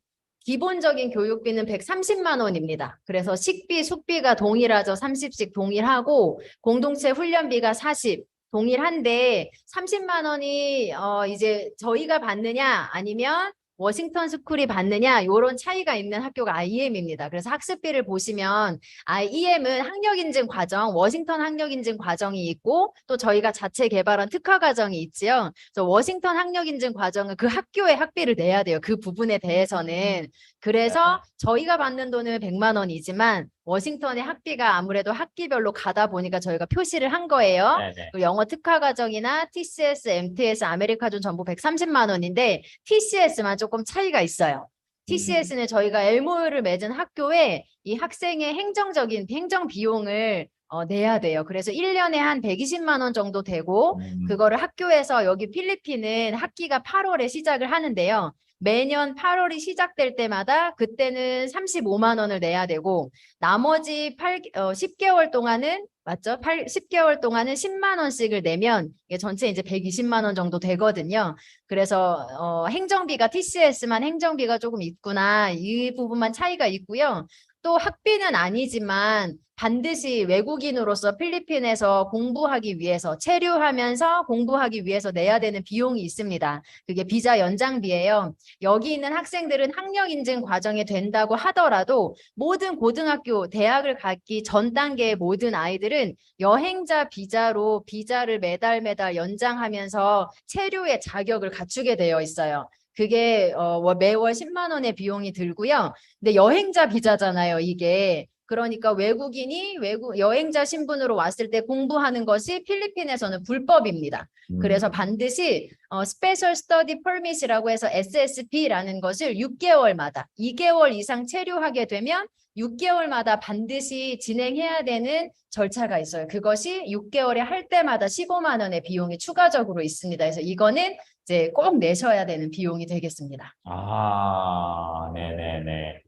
기본적인 교육비는 130만 원입니다. 그래서 식비, 숙비가 동일하죠. 30씩 동일하고 공동체 훈련비가 40 동일한데 30만 원이 이제 저희가 받느냐 아니면 워싱턴 스쿨이 받느냐 이런 차이가 있는 학교가 IEM입니다. 그래서 학습비를 보시면 IEM은 학력인증 과정, 워싱턴 학력인증 과정이 있고 또 저희가 자체 개발한 특화 과정이 있지요. 그래서 워싱턴 학력인증 과정은 그 학교의 학비를 내야 돼요. 그 부분에 대해서는. 그래서 저희가 받는 돈은 100만 원이지만 워싱턴의 학비가 아무래도 학기별로 가다 보니까 저희가 표시를 한 거예요. 그리고 영어 특화 과정이나 TCS, MTS, 아메리카존 전부 130만 원인데 TCS만 조금 차이가 있어요. TCS는 저희가 LMOU를 맺은 학교에 이 학생의 행정 비용을 내야 돼요. 그래서 1년에 한 120만 원 정도 되고 그거를 학교에서 여기 필리핀은 학기가 8월에 시작을 하는데요. 매년 8월이 시작될 때마다 그때는 35만 원을 내야 되고 나머지 10개월 동안은 맞죠? 10개월 동안은 10만 원씩을 내면 이게 전체 이제 120만 원 정도 되거든요. 그래서 행정비가 TCS만 행정비가 조금 있구나 이 부분만 차이가 있고요. 또 학비는 아니지만 반드시 외국인으로서 필리핀에서 공부하기 위해서 체류하면서 공부하기 위해서 내야 되는 비용이 있습니다. 그게 비자 연장비예요. 여기 있는 학생들은 학력 인증 과정이 된다고 하더라도 모든 고등학교, 대학을 가기 전 단계의 모든 아이들은 여행자 비자로 비자를 매달 연장하면서 체류의 자격을 갖추게 되어 있어요. 그게 매월 10만 원의 비용이 들고요. 근데 여행자 비자잖아요, 이게. 그러니까 외국인이 여행자 신분으로 왔을 때 공부하는 것이 필리핀에서는 불법입니다. 그래서 반드시 스페셜 스터디 퍼밋이라고 해서 SSP라는 것을 6개월마다 2개월 이상 체류하게 되면 6개월마다 반드시 진행해야 되는 절차가 있어요. 그것이 6개월에 할 때마다 15만 원의 비용이 추가적으로 있습니다. 그래서 이거는 이제 꼭 내셔야 되는 비용이 되겠습니다. 아, 네네네.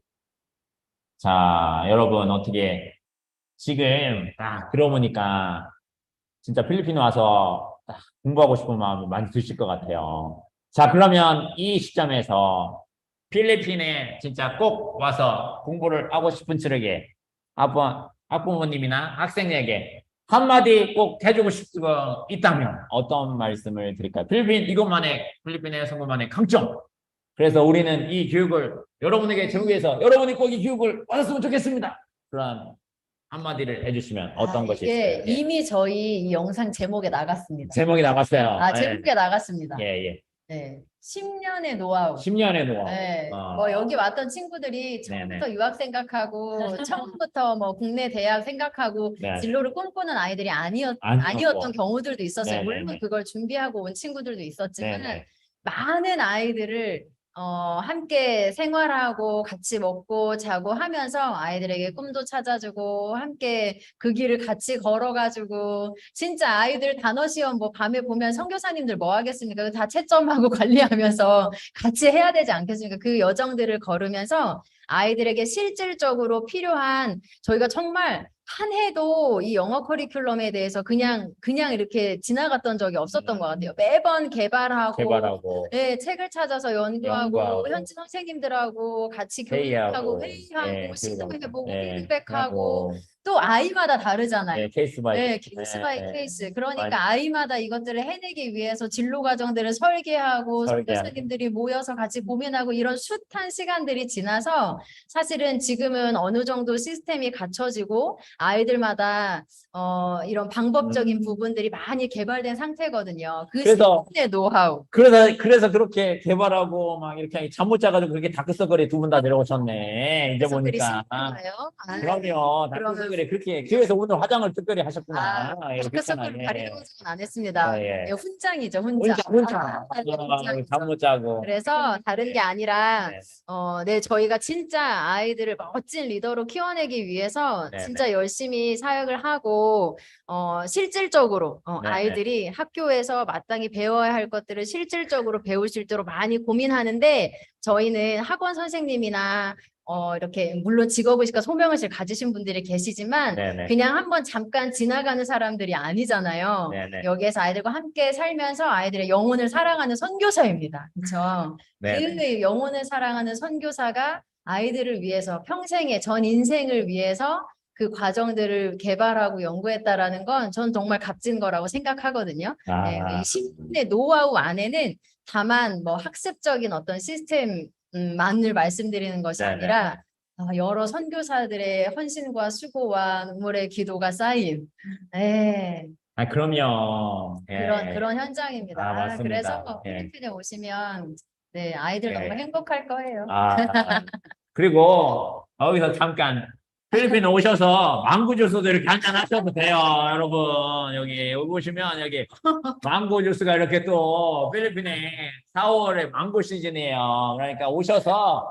자, 여러분, 어떻게, 지금 딱 들어보니까 진짜 필리핀 와서 딱 공부하고 싶은 마음이 많이 드실 것 같아요. 자, 그러면 이 시점에서 필리핀에 진짜 꼭 와서 공부를 하고 싶은 층에게 학부모님이나 학생에게 한마디 꼭 해주고 싶은 거 있다면 어떤 말씀을 드릴까요? 필리핀의 성공만의 강점. 그래서 우리는 이 교육을 여러분에게 제공해서 여러분이 꼭 이 교육을 받았으면 좋겠습니다. 그런 한마디를 해주시면 어떤 것이 이게 있을까요? 이미 저희 이 영상 제목에 나갔습니다. 제목이 나갔어요. 제목에 나갔습니다. 예. 네. 10년의 노하우. 10년의 노하우. 네. 뭐 여기 왔던 친구들이 처음부터 유학 생각하고 처음부터 뭐 국내 대학 생각하고 네. 진로를 꿈꾸는 아이들이 아니었고. 아니었던 경우들도 있었어요. 네네네. 물론 그걸 준비하고 온 친구들도 있었지만 네네. 많은 아이들을 함께 생활하고 같이 먹고 자고 하면서 아이들에게 꿈도 찾아주고 함께 그 길을 같이 걸어가지고 진짜 아이들 단어 시험 뭐 밤에 보면 선교사님들 뭐 하겠습니까? 다 채점하고 관리하면서 같이 해야 되지 않겠습니까? 그 여정들을 걸으면서 아이들에게 실질적으로 필요한 저희가 정말 한 해도 이 영어 커리큘럼에 대해서 그냥 이렇게 지나갔던 적이 없었던 것 같아요. 매번 개발하고 네, 책을 찾아서 연구하고 현지 선생님들하고 같이 교육하고 회의하고 시도해보고 피드백하고 또 아이마다 다르잖아요. 케이스 바이 케이스 바이 케이스. 그러니까 아이마다 이것들을 해내기 위해서 진로 과정들을 설계하고 선생님들이 모여서 같이 고민하고 이런 숱한 시간들이 지나서 사실은 지금은 어느 정도 시스템이 갖춰지고 아이들마다 이런 방법적인 부분들이 많이 개발된 상태거든요. 그래서 노하우. 그래서 그렇게 개발하고 막 이렇게 잠 못 자가지고 그렇게 다크서클에 두 분 다 내려오셨네. 이제 보니까. 그럼요. 다크서클에 그렇게 교회에서 오늘 화장을 특별히 하셨구나. 다크서클을 가리는 안 했습니다. 훈장이죠, 혼자. 잠 못 자고. 그래서 다른 게 아니라 저희가 진짜 아이들을 멋진 리더로 키워내기 위해서 진짜 열심히 사역을 하고 실질적으로 아이들이 학교에서 마땅히 배워야 할 것들을 실질적으로 배울 수 있도록 많이 고민하는데 저희는 학원 선생님이나 이렇게 물론 직업의식과 소명의식을 가지신 분들이 계시지만 그냥 한번 잠깐 지나가는 사람들이 아니잖아요. 여기에서 아이들과 함께 살면서 아이들의 영혼을 사랑하는 선교사입니다. 그렇죠? 그 영혼을 사랑하는 선교사가 아이들을 위해서 평생의 전 인생을 위해서 그 과정들을 개발하고 연구했다라는 건 전 정말 값진 거라고 생각하거든요. 이 10년의 노하우 안에는 다만 뭐 학습적인 어떤 시스템만을 말씀드리는 것이 아니라 여러 선교사들의 헌신과 수고와 눈물의 기도가 쌓인 그럼요. 그런 현장입니다. 맞습니다. 그래서 필리핀에 오시면 아이들 너무 행복할 거예요. 그리고 거기서 잠깐 필리핀 오셔서 망고 주스도 이렇게 한잔 하셔도 돼요, 여러분. 여기 오시면 여기 망고 주스가 이렇게 또 필리핀에 4월에 망고 시즌이에요. 그러니까 오셔서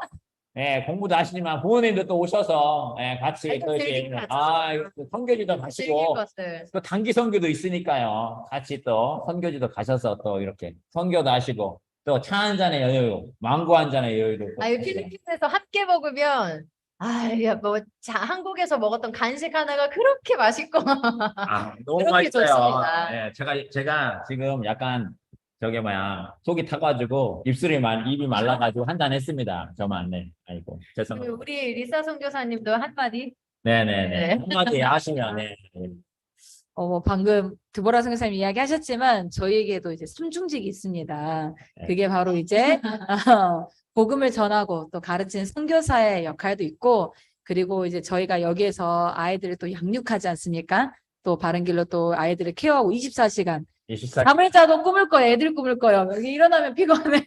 공부도 하시지만 부모님도 또 오셔서 같이 또 이렇게 선교지도 가시고 또 단기 선교도 있으니까요. 같이 또 선교지도 가셔서 또 이렇게 선교도 하시고 또 차 한 잔의 여유, 망고 한 잔의 여유도. 필리핀에서 함께 먹으면 한국에서 먹었던 간식 하나가 그렇게 맛있고 너무 맛있어요. 제가 지금 약간 저게 뭐야 속이 타가지고 입이 말라가지고 한잔 했습니다. 저만 네. 아이고 죄송합니다. 우리 리사 선교사님도 한마디. 네네네. 네. 한마디 하시면 네. 뭐 방금 드보라 선교사님 이야기하셨지만 저희에게도 이제 삼중직이 있습니다. 그게 바로 이제 복음을 전하고 또 가르치는 선교사의 역할도 있고 그리고 이제 저희가 여기에서 아이들을 또 양육하지 않습니까? 또 바른 길로 또 아이들을 케어하고 24시간 24. 잠을 자도 꿈을 꿔요. 애들 꿈을 꿔요. 여기 일어나면 피곤해.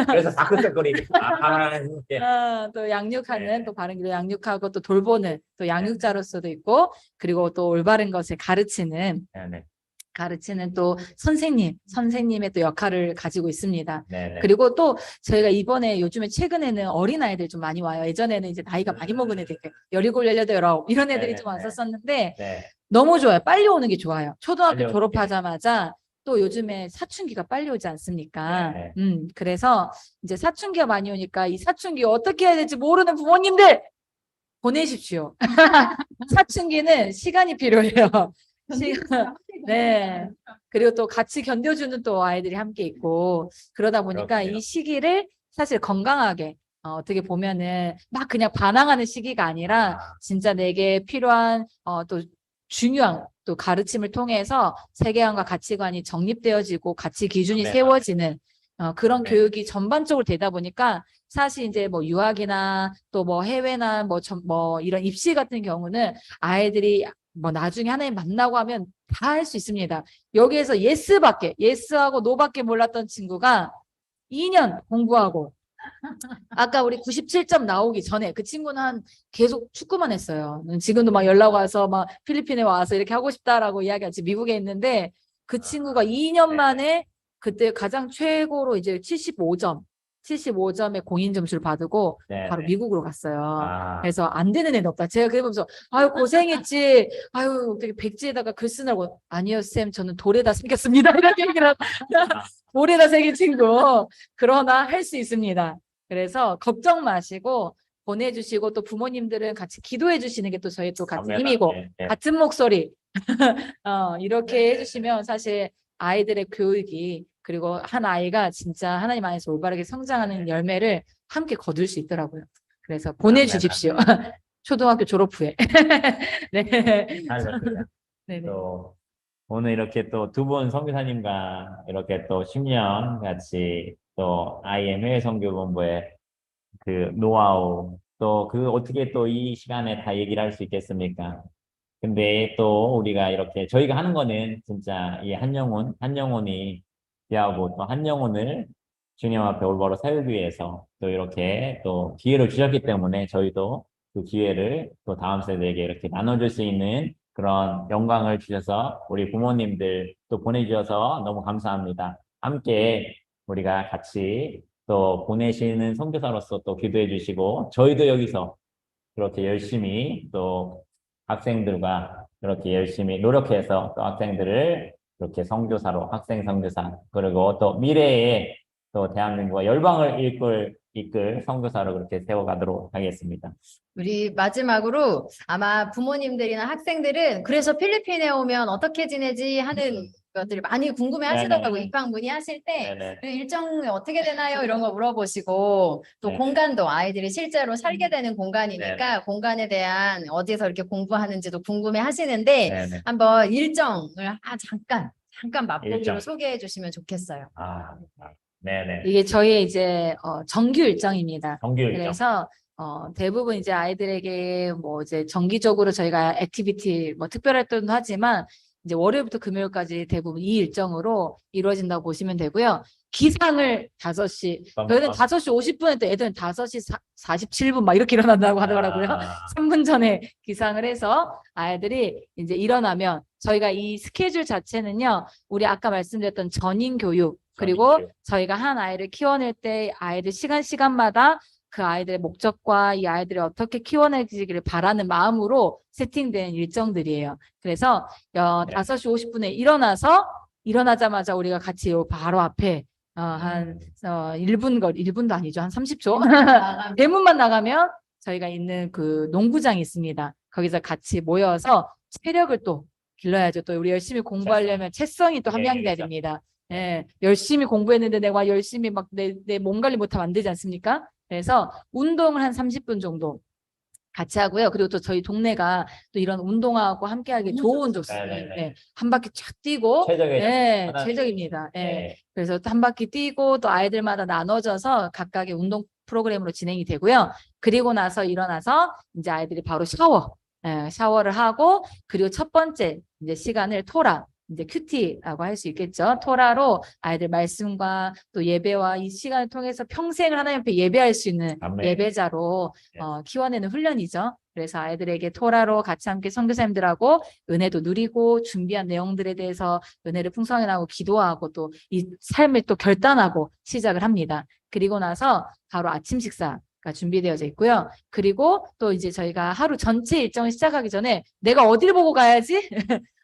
그래서 다크색거리니까. 이렇게. 또 양육하는 네. 또 바른 길로 양육하고 또 돌보는 또 양육자로서도 있고 그리고 또 올바른 것을 네네. 가르치는 또 선생님의 또 역할을 가지고 있습니다. 네네. 그리고 또 저희가 이번에 요즘에 최근에는 어린아이들 좀 많이 와요. 예전에는 이제 나이가 많이 먹은 애들, 17, 18, 19 이런 애들이 좀 네네. 왔었었는데 네. 너무 좋아요. 빨리 오는 게 좋아요. 초등학교 빨리 오는 졸업하자마자 또 요즘에 사춘기가 빨리 오지 않습니까? 네. 그래서 이제 사춘기가 많이 오니까 이 사춘기 어떻게 해야 될지 모르는 부모님들 보내십시오. 사춘기는 시간이 필요해요. 네. 그리고 또 같이 견뎌주는 또 아이들이 함께 있고 그러다 보니까 그렇군요. 이 시기를 사실 건강하게 어떻게 보면은 막 그냥 반항하는 시기가 아니라 진짜 내게 필요한 또 중요한 또 가르침을 통해서 세계관과 가치관이 정립되어지고 가치 기준이 네. 세워지는 그런 네. 교육이 전반적으로 되다 보니까 사실 이제 뭐 유학이나 또 뭐 해외나 뭐 이런 입시 같은 경우는 아이들이 뭐 나중에 하나님 만나고 하면 다 할 수 있습니다. 여기에서 예스하고 노밖에 몰랐던 친구가 2년 공부하고 아까 우리 97점 나오기 전에 그 친구는 계속 축구만 했어요. 지금도 막 연락 와서 막 필리핀에 와서 이렇게 하고 싶다라고 이야기하지 미국에 있는데 그 친구가 2년 만에 그때 가장 최고로 이제 75점의 공인 점수를 받고 네. 바로 미국으로 갔어요. 아. 그래서 안 되는 애는 없다. 제가 그러면서 아유 고생했지. 아유 어떻게 백지에다가 글 쓰느라고 아니요 쌤 저는 돌에다 새겼습니다. 이렇게 얘기를 하고 돌에다 새긴 친구. 그러나 할 수 있습니다. 그래서 걱정 마시고 보내주시고 또 부모님들은 같이 기도해 주시는 게 또 저희 또 같은 감사합니다. 힘이고 네, 네. 같은 목소리 이렇게 네. 해주시면 사실 아이들의 교육이 그리고 한 아이가 진짜 하나님 안에서 올바르게 성장하는 열매를 함께 거둘 수 있더라고요. 그래서 보내주십시오. 초등학교 졸업 후에. 네. 알겠습니다. 네네. 또 오늘 이렇게 또 두 분 선교사님과 이렇게 또 10년 같이 또 IM 해외 선교본부의 그 노하우 또 그 어떻게 또 이 시간에 다 얘기를 할 수 있겠습니까? 근데 또 우리가 이렇게 저희가 하는 거는 진짜 이 한 영혼이 귀하고 또 한 영혼을 주님 앞에 올바로 세우기 위해서 또 이렇게 또 기회를 주셨기 때문에 저희도 그 기회를 또 다음 세대에게 이렇게 나눠줄 수 있는 그런 영광을 주셔서 우리 부모님들 또 보내주셔서 너무 감사합니다. 함께 우리가 같이 또 보내시는 선교사로서 또 기도해 주시고 저희도 여기서 그렇게 열심히 또 학생들과 그렇게 열심히 노력해서 또 학생들을 그렇게 선교사로 학생 선교사 그리고 또 미래에 또 대한민국과 열방을 이끌 선교사로 그렇게 세워가도록 하겠습니다. 우리 마지막으로 아마 부모님들이나 학생들은 그래서 필리핀에 오면 어떻게 지내지 하는 것들이 많이 궁금해 하시더라고요. 네네. 입학 문의하실 때 네네. 일정이 어떻게 되나요? 이런 거 물어보시고 또 네네. 공간도 아이들이 실제로 살게 되는 공간이니까 공간에 대한 어디서 이렇게 공부하는지도 궁금해 하시는데 네네. 한번 일정을 잠깐 맛보기로 일정. 소개해 주시면 좋겠어요. 네네. 이게 저희의 이제 정규 일정입니다. 정규 일정. 그래서 대부분 이제 아이들에게 뭐 이제 정기적으로 저희가 액티비티 뭐 특별 활동도 하지만 이제 월요일부터 금요일까지 대부분 이 일정으로 이루어진다고 보시면 되고요. 기상을 5시, 저희는 5시 50분에 또 애들은 5시 47분 막 이렇게 일어난다고 하더라고요. 3분 전에 기상을 해서 아이들이 이제 일어나면 저희가 이 스케줄 자체는요. 우리 아까 말씀드렸던 전인 교육 그리고 전인 교육. 저희가 한 아이를 키워낼 때 아이들 시간마다 그 아이들의 목적과 이 아이들이 어떻게 키워내기를 바라는 마음으로 세팅된 일정들이에요. 그래서 5시 50분에 일어나자마자 우리가 같이 요 바로 앞에 한 1분도 아니죠. 한 30초. 대문만 나가면 저희가 있는 그 농구장이 있습니다. 거기서 같이 모여서 체력을 또 길러야죠. 또 우리 열심히 공부하려면 채성이 또 함양돼야 됩니다. 예, 열심히 공부했는데 내가 열심히 막 내 몸 관리 못하면 안 되지 않습니까? 그래서 운동을 한 30분 정도 같이 하고요. 그리고 또 저희 동네가 또 이런 운동하고 함께하기 좋은 곳이에요. 네네네. 예, 한 바퀴 쫙 뛰고, 최적의 예, 하나- 최적입니다. 예. 네. 그래서 또 한 바퀴 뛰고 또 아이들마다 나눠져서 각각의 운동 프로그램으로 진행이 되고요. 그리고 나서 일어나서 이제 아이들이 바로 샤워를 하고 그리고 첫 번째 이제 시간을 토라 이제 큐티라고 할 수 있겠죠. 토라로 아이들 말씀과 또 예배와 이 시간을 통해서 평생을 하나님 앞에 예배할 수 있는 아멘. 예배자로 네. 키워내는 훈련이죠. 그래서 아이들에게 토라로 같이 함께 선교사님들하고 은혜도 누리고 준비한 내용들에 대해서 은혜를 풍성하게 나오고 기도하고 또 이 삶을 또 결단하고 시작을 합니다. 그리고 나서 바로 아침 식사가 준비되어져 있고요. 그리고 또 이제 저희가 하루 전체 일정을 시작하기 전에 내가 어디를 보고 가야지?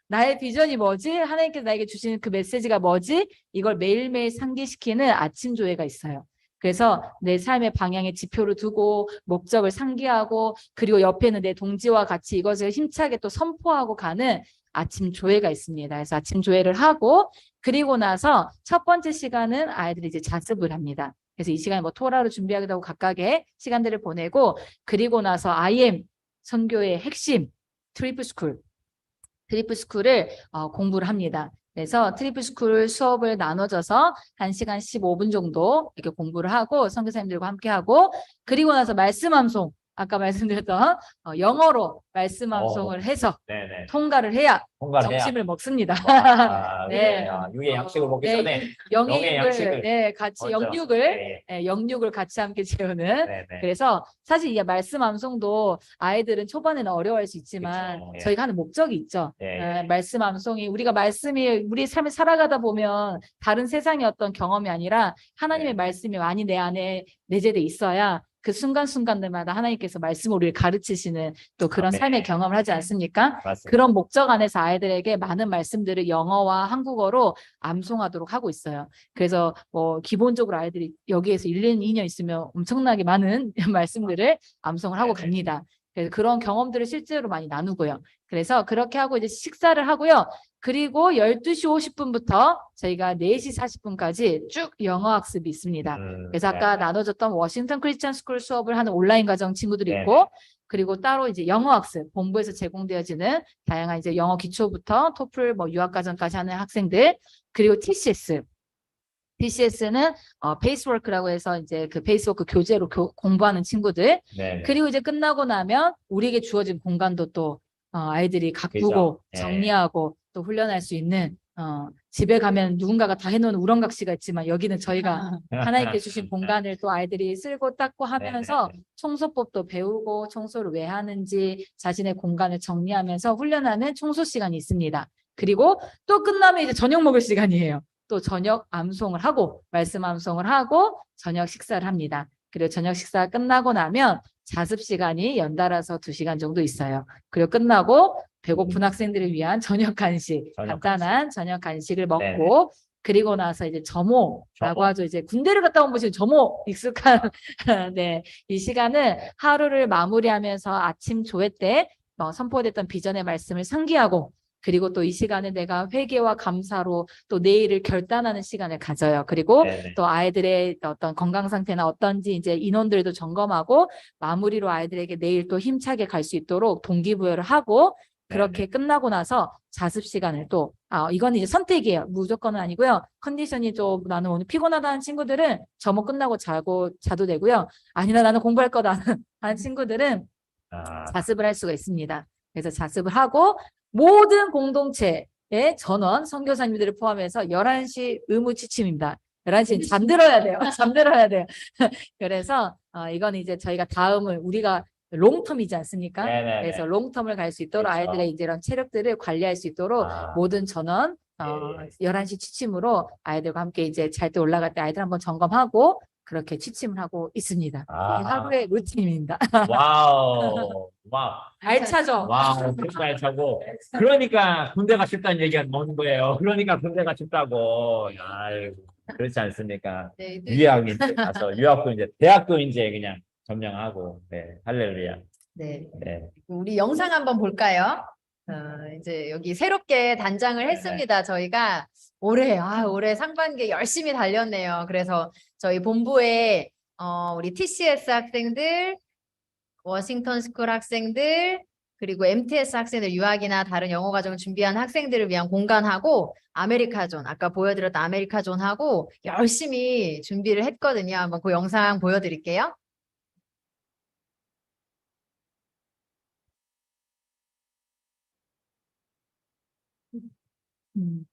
나의 비전이 뭐지? 하나님께서 나에게 주시는 그 메시지가 뭐지? 이걸 매일매일 상기시키는 아침 조회가 있어요. 그래서 내 삶의 방향에 지표를 두고 목적을 상기하고 그리고 옆에는 내 동지와 같이 이것을 힘차게 또 선포하고 가는 아침 조회가 있습니다. 그래서 아침 조회를 하고 그리고 나서 첫 번째 시간은 아이들이 이제 자습을 합니다. 그래서 이 시간에 뭐 토라로 준비하기도 하고 각각의 시간들을 보내고 그리고 나서 IM 선교의 핵심 트리플 스쿨을 공부를 합니다. 그래서 트리플 스쿨 수업을 나눠져서 1시간 15분 정도 이렇게 공부를 하고 선교사님들과 함께 하고 그리고 나서 말씀 암송 아까 말씀드렸던 영어로 말씀 암송을 해서 네네. 통과를 해야 통과를 해야. 점심을 먹습니다. 와, 네. 육의 양식을 먹기 네, 전에 영의 양식을 영육을 네, 같이 먼저. 영육을 네, 영육을 같이 함께 재우는 네네. 그래서 사실 이 말씀 암송도 아이들은 초반에는 어려워할 수 있지만 그쵸, 예. 저희가 하는 목적이 있죠. 예. 말씀 암송이 우리가 말씀이 우리 삶을 살아가다 보면 다른 세상의 어떤 경험이 아니라 하나님의 네. 말씀이 많이 내 안에 내재돼 있어야 그 순간순간들마다 하나님께서 말씀을 우리를 가르치시는 또 그런 아멘. 삶의 경험을 하지 않습니까? 맞습니다. 그런 목적 안에서 아이들에게 많은 말씀들을 영어와 한국어로 암송하도록 하고 있어요. 그래서 뭐 기본적으로 아이들이 여기에서 1년, 2년 있으면 엄청나게 많은 말씀들을 암송을 하고 네네. 갑니다. 그래서 그런 경험들을 실제로 많이 나누고요. 그래서 그렇게 하고 이제 식사를 하고요. 그리고 12시 50분부터 저희가 4시 40분까지 쭉 영어 학습이 있습니다. 그래서 아까 네. 나눠줬던 워싱턴 크리스천 스쿨 수업을 하는 온라인 과정 친구들이 네. 있고 그리고 따로 이제 영어 학습 본부에서 제공되어지는 다양한 이제 영어 기초부터 토플 뭐 유학 과정까지 하는 학생들 그리고 TCS는 페이스워크라고 해서 이제 그 페이스워크 교재로 공부하는 친구들 네. 그리고 이제 끝나고 나면 우리에게 주어진 공간도 또 아이들이 가꾸고 그죠. 예. 정리하고 또 훈련할 수 있는 집에 가면 누군가가 다 해놓은 우렁각시가 있지만 여기는 저희가 하나님께 주신 공간을 또 아이들이 쓸고 닦고 하면서 네네. 청소법도 배우고 청소를 왜 하는지 자신의 공간을 정리하면서 훈련하는 청소 시간이 있습니다. 그리고 또 끝나면 이제 저녁 먹을 시간이에요. 또 저녁 암송을 하고 말씀 암송을 하고 저녁 식사를 합니다. 그리고 저녁 식사 끝나고 나면 자습 시간이 연달아서 2시간 정도 있어요. 그리고 끝나고 배고픈 학생들을 위한 저녁 간식, 저녁 간단한 저녁 간식을 먹고 네네. 그리고 나서 이제 점호라고 점호. 하죠. 이제 군대를 갔다 온 분이 점호 익숙한 네, 이 시간은 하루를 마무리하면서 아침 조회 때 선포됐던 비전의 말씀을 상기하고 그리고 또 이 시간에 내가 회개와 감사로 또 내일을 결단하는 시간을 가져요. 그리고 네네. 또 아이들의 어떤 건강 상태나 어떤지 이제 인원들도 점검하고 마무리로 아이들에게 내일 또 힘차게 갈 수 있도록 동기부여를 하고 그렇게 끝나고 나서 자습 시간을 또 이건 이제 선택이에요. 무조건은 아니고요. 컨디션이 좀 나는 오늘 피곤하다는 친구들은 점호 끝나고 자도 되고요. 아니다 나는 공부할 거다 하는 친구들은 아, 자습을 할 수가 있습니다. 그래서 자습을 하고 모든 공동체의 전원 선교사님들을 포함해서 11시 의무 취침입니다. 11시는 잠들어야 돼요. 잠들어야 돼요. 그래서 이건 이제 저희가 다음을 우리가 롱텀이지 않습니까? 네네네. 그래서 롱텀을 갈 수 있도록 그렇죠. 아이들의 이제 이런 체력들을 관리할 수 있도록 아. 모든 전원 예. 11시 취침으로 아이들과 함께 이제 잘 때 올라갈 때 아이들 한번 점검하고 그렇게 취침을 하고 있습니다. 아. 이게 하루의 루틴입니다. 와우. 와우. 알차죠? 와우. 진짜 알차고. 그러니까 군대가 쉽다는 얘기가 나오는 거예요. 그러니까 군대가 쉽다고. 아이고. 그렇지 않습니까? 네, 유학 이제 가서 유학도 이제 대학도 이제 그냥 점령하고. 네. 할렐루야. 네. 네. 우리 영상 한번 볼까요? 이제 여기 새롭게 단장을 했습니다. 저희가 올해 상반기에 열심히 달렸네요. 그래서 저희 본부에 우리 TCS 학생들, 워싱턴 스쿨 학생들, 그리고 MTS 학생들 유학이나 다른 영어 과정을 준비한 학생들을 위한 공간하고 아메리카존, 아까 보여드렸던 아메리카존하고 열심히 준비를 했거든요. 한번 그 영상 보여드릴게요.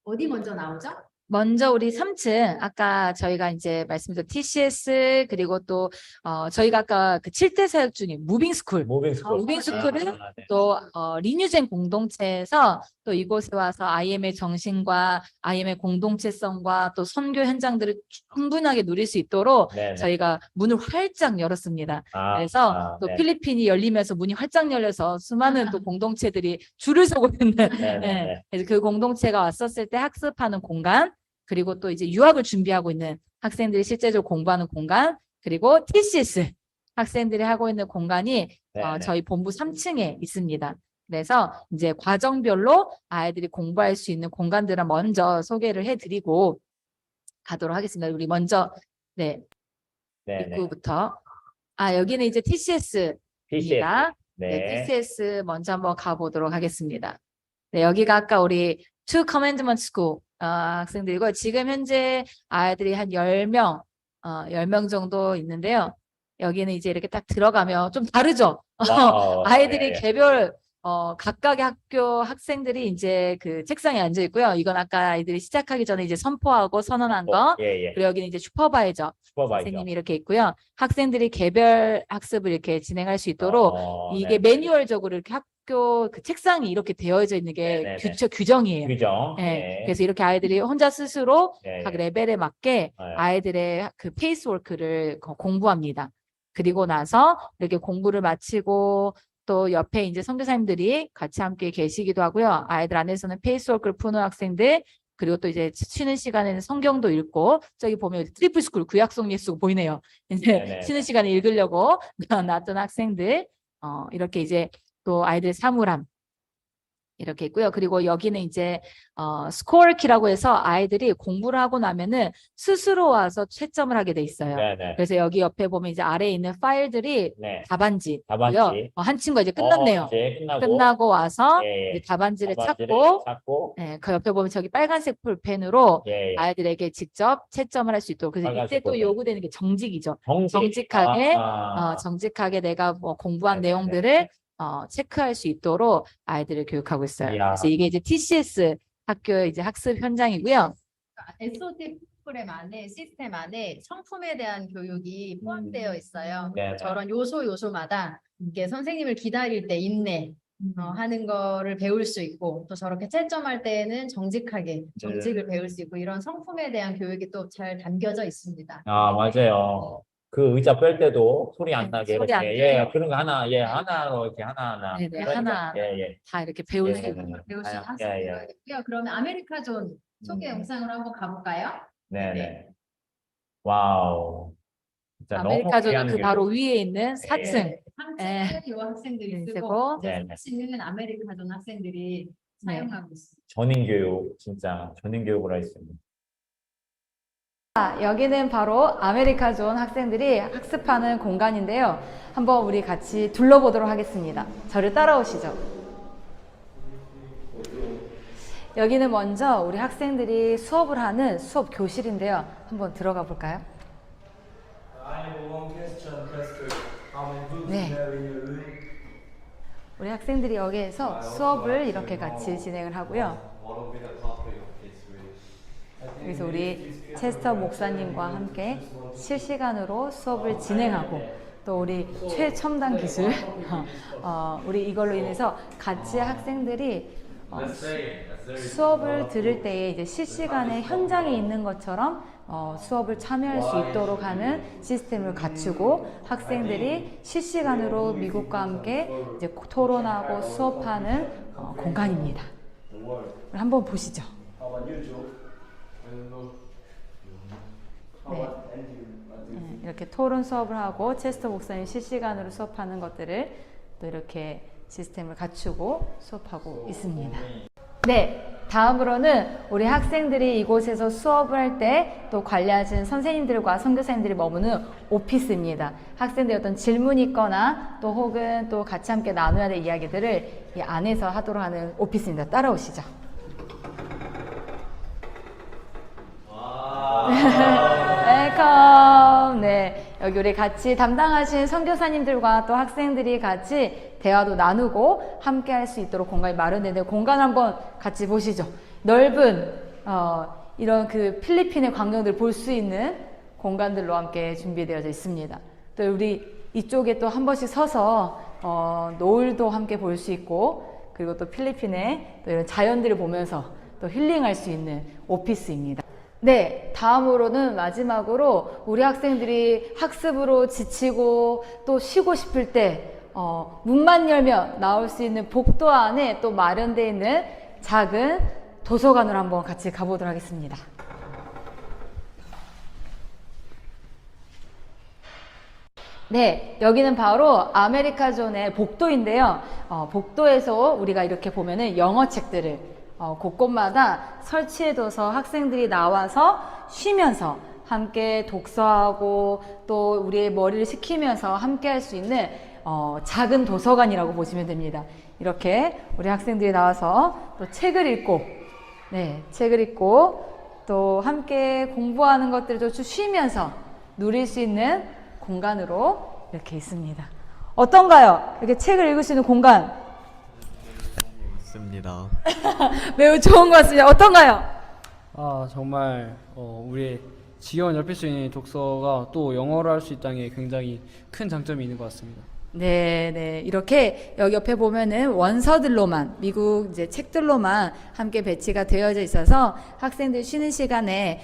어디 먼저 나오죠? 먼저 우리 3층 아까 저희가 이제 말씀드린 TCS 그리고 또 저희가 아까 그 7대 사역 중인 무빙스쿨 무빙스쿨은 또 리뉴젠 공동체에서 또 이곳에 와서 IM의 정신과 IM의 공동체성과 또 선교 현장들을 충분하게 누릴 수 있도록 네네. 저희가 문을 활짝 열었습니다. 그래서 또 네. 필리핀이 열리면서 문이 활짝 열려서 수많은 또 공동체들이 줄을 서고 있는 네네네. 네. 그래서 그 공동체가 왔었을 때 학습하는 공간 그리고 또 이제 유학을 준비하고 있는 학생들이 실제적으로 공부하는 공간 그리고 TCS 학생들이 하고 있는 공간이 네네. 저희 본부 3층에 있습니다. 그래서 이제 과정별로 아이들이 공부할 수 있는 공간들을 먼저 소개를 해드리고 가도록 하겠습니다. 우리 먼저 네네. 입구부터 여기는 이제 TCS입니다. 네. TCS 먼저 한번 가보도록 하겠습니다. 네, 여기가 아까 우리 Two Commandment School 학생들이고 지금 현재 아이들이 한 10명, 10명 정도 있는데요. 여기는 이제 이렇게 딱 들어가면 좀 다르죠? 와우. 아이들이 예, 예. 개별 각각의 학교 학생들이 이제 그 책상에 앉아 있고요. 이건 아까 아이들이 시작하기 전에 이제 선포하고 선언한 거. 예. 그리고 여기는 이제 슈퍼바이저 선생님이 이렇게 있고요. 학생들이 개별 학습을 이렇게 진행할 수 있도록 이게 네. 매뉴얼적으로 이렇게 학교 그 책상이 이렇게 되어져 있는 게 네네네. 규정이에요. 규정. 네. 네. 그래서 이렇게 아이들이 혼자 스스로 네. 각 레벨에 맞게 아이들의 그 페이스워크를 공부합니다. 그리고 나서 이렇게 공부를 마치고 또 옆에 이제 선교사님들이 같이 함께 계시기도 하고요. 아이들 안에서는 페이스워크를 푸는 학생들 그리고 또 이제 쉬는 시간에는 성경도 읽고 저기 보면 트리플 스쿨 구약성 예수 보이네요. 이제 네네. 쉬는 시간에 읽으려고 놨던 학생들 이렇게 이제 또 아이들의 사물함 이렇게 있고요. 그리고 여기는 이제 스코어키라고 해서 아이들이 공부를 하고 나면은 스스로 와서 채점을 하게 돼 있어요. 네네. 그래서 여기 옆에 보면 이제 아래에 있는 파일들이 네. 답안지고요. 답안지. 한 친구가 이제 끝났네요. 이제 끝나고 와서 예. 이제 답안지를 답안지를 찾고 찾고 네, 그 옆에 보면 저기 빨간색 볼펜으로 예. 아이들에게 직접 채점을 할 수 있도록. 그래서 빨간색 이때 또 볼펜. 요구되는 게 정직이죠. 정직. 정직하게 아. 정직하게 내가 뭐 공부한 네네네. 내용들을 체크할 수 있도록 아이들을 교육하고 있어요. 이야. 그래서 이게 이제 TCS 학교의 이제 학습 현장이고요. SOT 프로그램 안에 시스템 안에 성품에 대한 교육이 포함되어 있어요. 네네. 저런 요소마다 이게 선생님을 기다릴 때 인내 하는 거를 배울 수 있고 또 저렇게 채점할 때에는 정직하게 정직을 배울 수 있고 이런 성품에 대한 교육이 또 잘 담겨져 있습니다. 맞아요. 그 의자 뺄 때도 소리 안 네, 나게 소리 이렇게 안 예, 나요. 그런 거 하나 하나로 이렇게 하나하나 네네, 그러니까, 하나 예. 다 이렇게 배울 수 예. 있는. 배울 수 있는 예. 학습이고요. 그러면 아메리카존 소개 영상으로 한번 가볼까요? 네네. 와우. 진짜 너무 아메리카존은 귀한 그 교육. 바로 위에 있는 4층. 3층은 요 학생들이 쓰고 쓰고 네. 4층은 아메리카존 학생들이 사용하고 있습니다. 전인 교육 진짜 전인 교육을 했습니다. 여기는 바로 아메리카존 학생들이 학습하는 공간인데요. 한번 우리 같이 둘러보도록 하겠습니다. 저를 따라오시죠. 여기는 먼저 우리 학생들이 수업을 하는 수업 교실인데요. 한번 들어가 볼까요? 네. 우리 학생들이 여기에서 수업을 이렇게 같이 진행을 하고요. 그래서 우리 체스터 목사님과 함께 실시간으로 수업을 진행하고 또 우리 최첨단 기술 우리 이걸로 인해서 같이 학생들이 수업을 들을 때에 이제 실시간에 현장에 있는 것처럼 수업을 참여할 수 있도록 하는 시스템을 갖추고 학생들이 실시간으로 미국과 함께 이제 토론하고 수업하는 공간입니다. 한번 보시죠. 네. 이렇게 토론 수업을 하고 체스터 목사님 실시간으로 수업하는 것들을 또 이렇게 시스템을 갖추고 수업하고 있습니다. 네, 다음으로는 우리 학생들이 이곳에서 수업을 할 때 또 관리하시는 선생님들과 선교사님들이 머무는 오피스입니다. 학생들이 어떤 질문이 있거나 또 혹은 또 같이 함께 나눠야 될 이야기들을 이 안에서 하도록 하는 오피스입니다. 따라오시죠. 웰컴. 네, 여기 우리 같이 담당하신 선교사님들과 또 학생들이 같이 대화도 나누고 함께 할 수 있도록 공간이 마련되는데 공간을 한번 같이 보시죠. 넓은 이런 그 필리핀의 광경들을 볼 수 있는 공간들로 함께 준비되어져 있습니다. 또 우리 이쪽에 또 한 번씩 서서 노을도 함께 볼 수 있고 그리고 또 필리핀의 또 이런 자연들을 보면서 또 힐링할 수 있는 오피스입니다. 네, 다음으로는 마지막으로 우리 학생들이 학습으로 지치고 또 쉬고 싶을 때 문만 열면 나올 수 있는 복도 안에 또 마련되어 있는 작은 도서관으로 한번 같이 가보도록 하겠습니다. 네, 여기는 바로 아메리카존의 복도인데요. 복도에서 우리가 이렇게 보면은 영어 책들을 곳곳마다 설치해둬서 학생들이 나와서 쉬면서 함께 독서하고 또 우리의 머리를 식히면서 함께 할 수 있는 작은 도서관이라고 보시면 됩니다. 이렇게 우리 학생들이 나와서 또 책을 읽고 책을 읽고 또 함께 공부하는 것들을 좀 쉬면서 누릴 수 있는 공간으로 이렇게 있습니다. 어떤가요? 이렇게 책을 읽을 수 있는 공간 있습니다. 매우 좋은 것 같습니다. 어떤가요? 정말 우리의 지겨운 옆에 수 있는 독서가 또 영어로 할 수 있다는 게 굉장히 큰 장점이 있는 것 같습니다. 네. 이렇게 여기 옆에 보면은 원서들로만, 미국 이제 책들로만 함께 배치가 되어져 있어서 학생들 쉬는 시간에,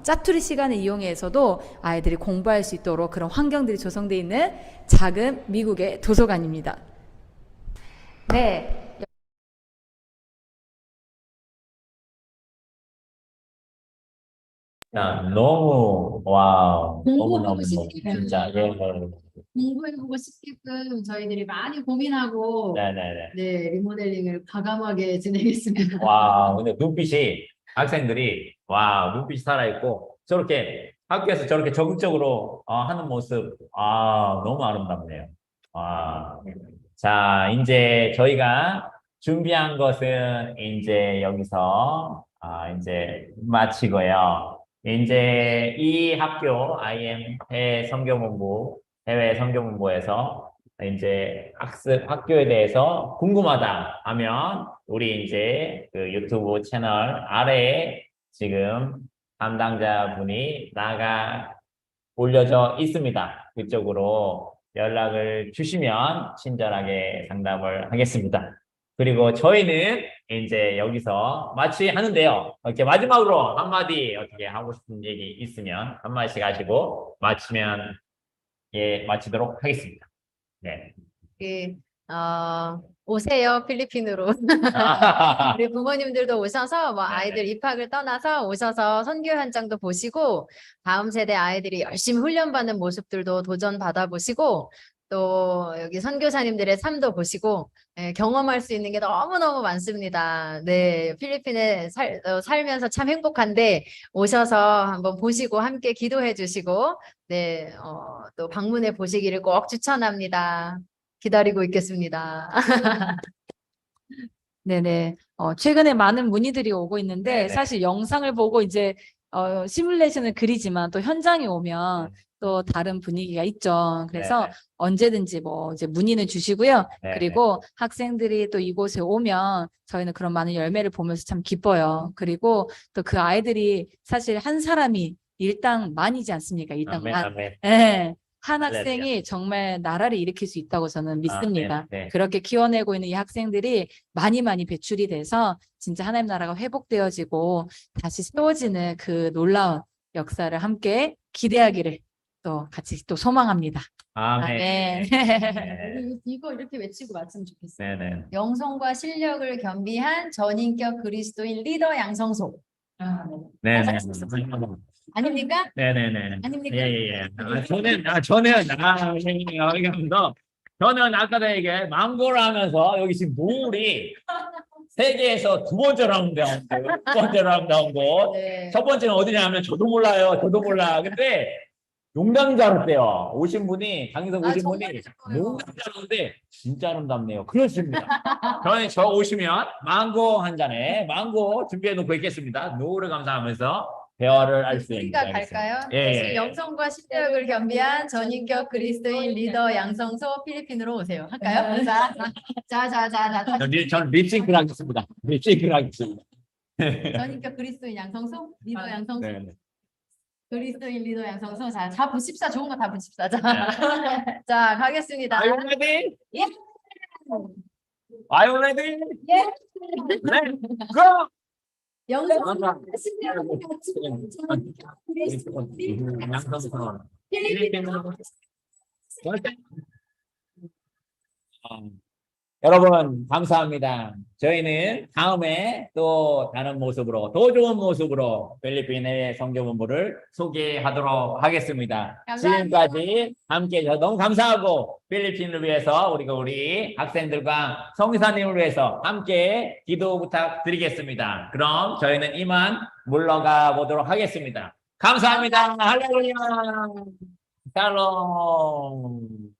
짜투리 시간을 이용해서도 아이들이 공부할 수 있도록 그런 환경들이 조성되어 있는 작은 미국의 도서관입니다. 네. 너무 와우 공부하고 너무너무 싶게끔. 진짜 공부해보고 싶게끔 저희들이 많이 고민하고 네네네 리모델링을 과감하게 진행했습니다. 와 근데 눈빛이 학생들이 와 눈빛이 살아있고 저렇게 학교에서 저렇게 적극적으로 하는 모습 너무 아름답네요. 자 이제 저희가 준비한 것은 이제 여기서 이제 마치고요. 이제 이 학교 IM 해외 선교본부에서 이제 학교에 대해서 궁금하다 하면 우리 이제 그 유튜브 채널 아래에 지금 담당자분이 올려져 있습니다. 그쪽으로 연락을 주시면 친절하게 상담을 하겠습니다. 그리고 저희는 이제 여기서 마치하는데요. 이렇게 마지막으로 한마디 어떻게 하고 싶은 얘기 있으면 한마디씩 하시고 마치도록 하겠습니다. 네. 오세요, 필리핀으로. 우리 부모님들도 오셔서 아이들 입학을 떠나서 오셔서 선교 현장도 보시고 다음 세대 아이들이 열심히 훈련받는 모습들도 도전 받아보시고 또 여기 선교사님들의 삶도 보시고 경험할 수 있는 게 너무너무 많습니다. 네, 필리핀에 살면서 참 행복한데 오셔서 한번 보시고 함께 기도해 주시고 또 방문해 보시기를 꼭 추천합니다. 기다리고 있겠습니다. 네네. 최근에 많은 문의들이 오고 있는데 사실 영상을 보고 이제 시뮬레이션을 그리지만 또 현장에 오면 또 다른 분위기가 있죠. 그래서 언제든지 이제 문의는 주시고요. 그리고 학생들이 또 이곳에 오면 저희는 그런 많은 열매를 보면서 참 기뻐요. 그리고 또 그 아이들이 사실 한 사람이 일당 만이지 않습니까? 일당 만. 네. 한 학생이 정말 나라를 일으킬 수 있다고 저는 믿습니다. 그렇게 키워내고 있는 이 학생들이 많이 배출이 돼서 진짜 하나님 나라가 회복되어지고 다시 세워지는 그 놀라운 역사를 함께 기대하기를 또 같이 또 소망합니다. 아멘. 이거 이렇게 외치고 마치면 좋겠어요. 영성과 실력을 겸비한 전인격 그리스도인 리더 양성소. 아닙니까? 네네네. 아닙니까? 저는 저는 아까도 얘기해 망고를 하면서 여기 지금 노을이 세계에서 두 번째 라운드 나온 거, 두 번째 라운드 나온 거. 네. 첫 번째는 어디냐 하면 저도 몰라요. 저도 몰라. 근데 농담인 줄 알았대요. 오신 분이, 강의석 오신 분이 정말 예뻐요. 농담인 줄 알았는데 진짜 아름답네요. 그렇습니다. 저는 저 오시면 망고 한 잔에 망고 준비해 놓고 있겠습니다. 노을을 감상하면서 대화를 할 수 있는 우리가 갈까요? 예, 다시 예. 영성과 실력을 겸비한 전인격 그리스도인 리더 양성소 필리핀으로 오세요. 할까요? 자. 저는 립싱크를 하겠습니다. 립싱크를 하겠습니다. 전인격 그리스도인 양성소, 리더 양성소, 네. 그리스도인 리더 양성소. 자, 다 붙입사 좋은 거 다 붙입사. 자, 자 가겠습니다. Are you ready? 예. Are you ready? 예. 네. Go! 영성 감사합니다. 실력을 갖춘 전인격 그리스도인 양성선. 필리핀 여러분 감사합니다. 저희는 다음에 또 다른 모습으로 더 좋은 모습으로 필리핀의 성교본부를 소개하도록 하겠습니다. 감사합니다. 지금까지 함께 해주셔서 너무 감사하고 필리핀을 위해서 우리 학생들과 성교사님을 위해서 함께 기도 부탁드리겠습니다. 그럼 저희는 이만 물러가 보도록 하겠습니다. 감사합니다. 할렐루야. 샬롬.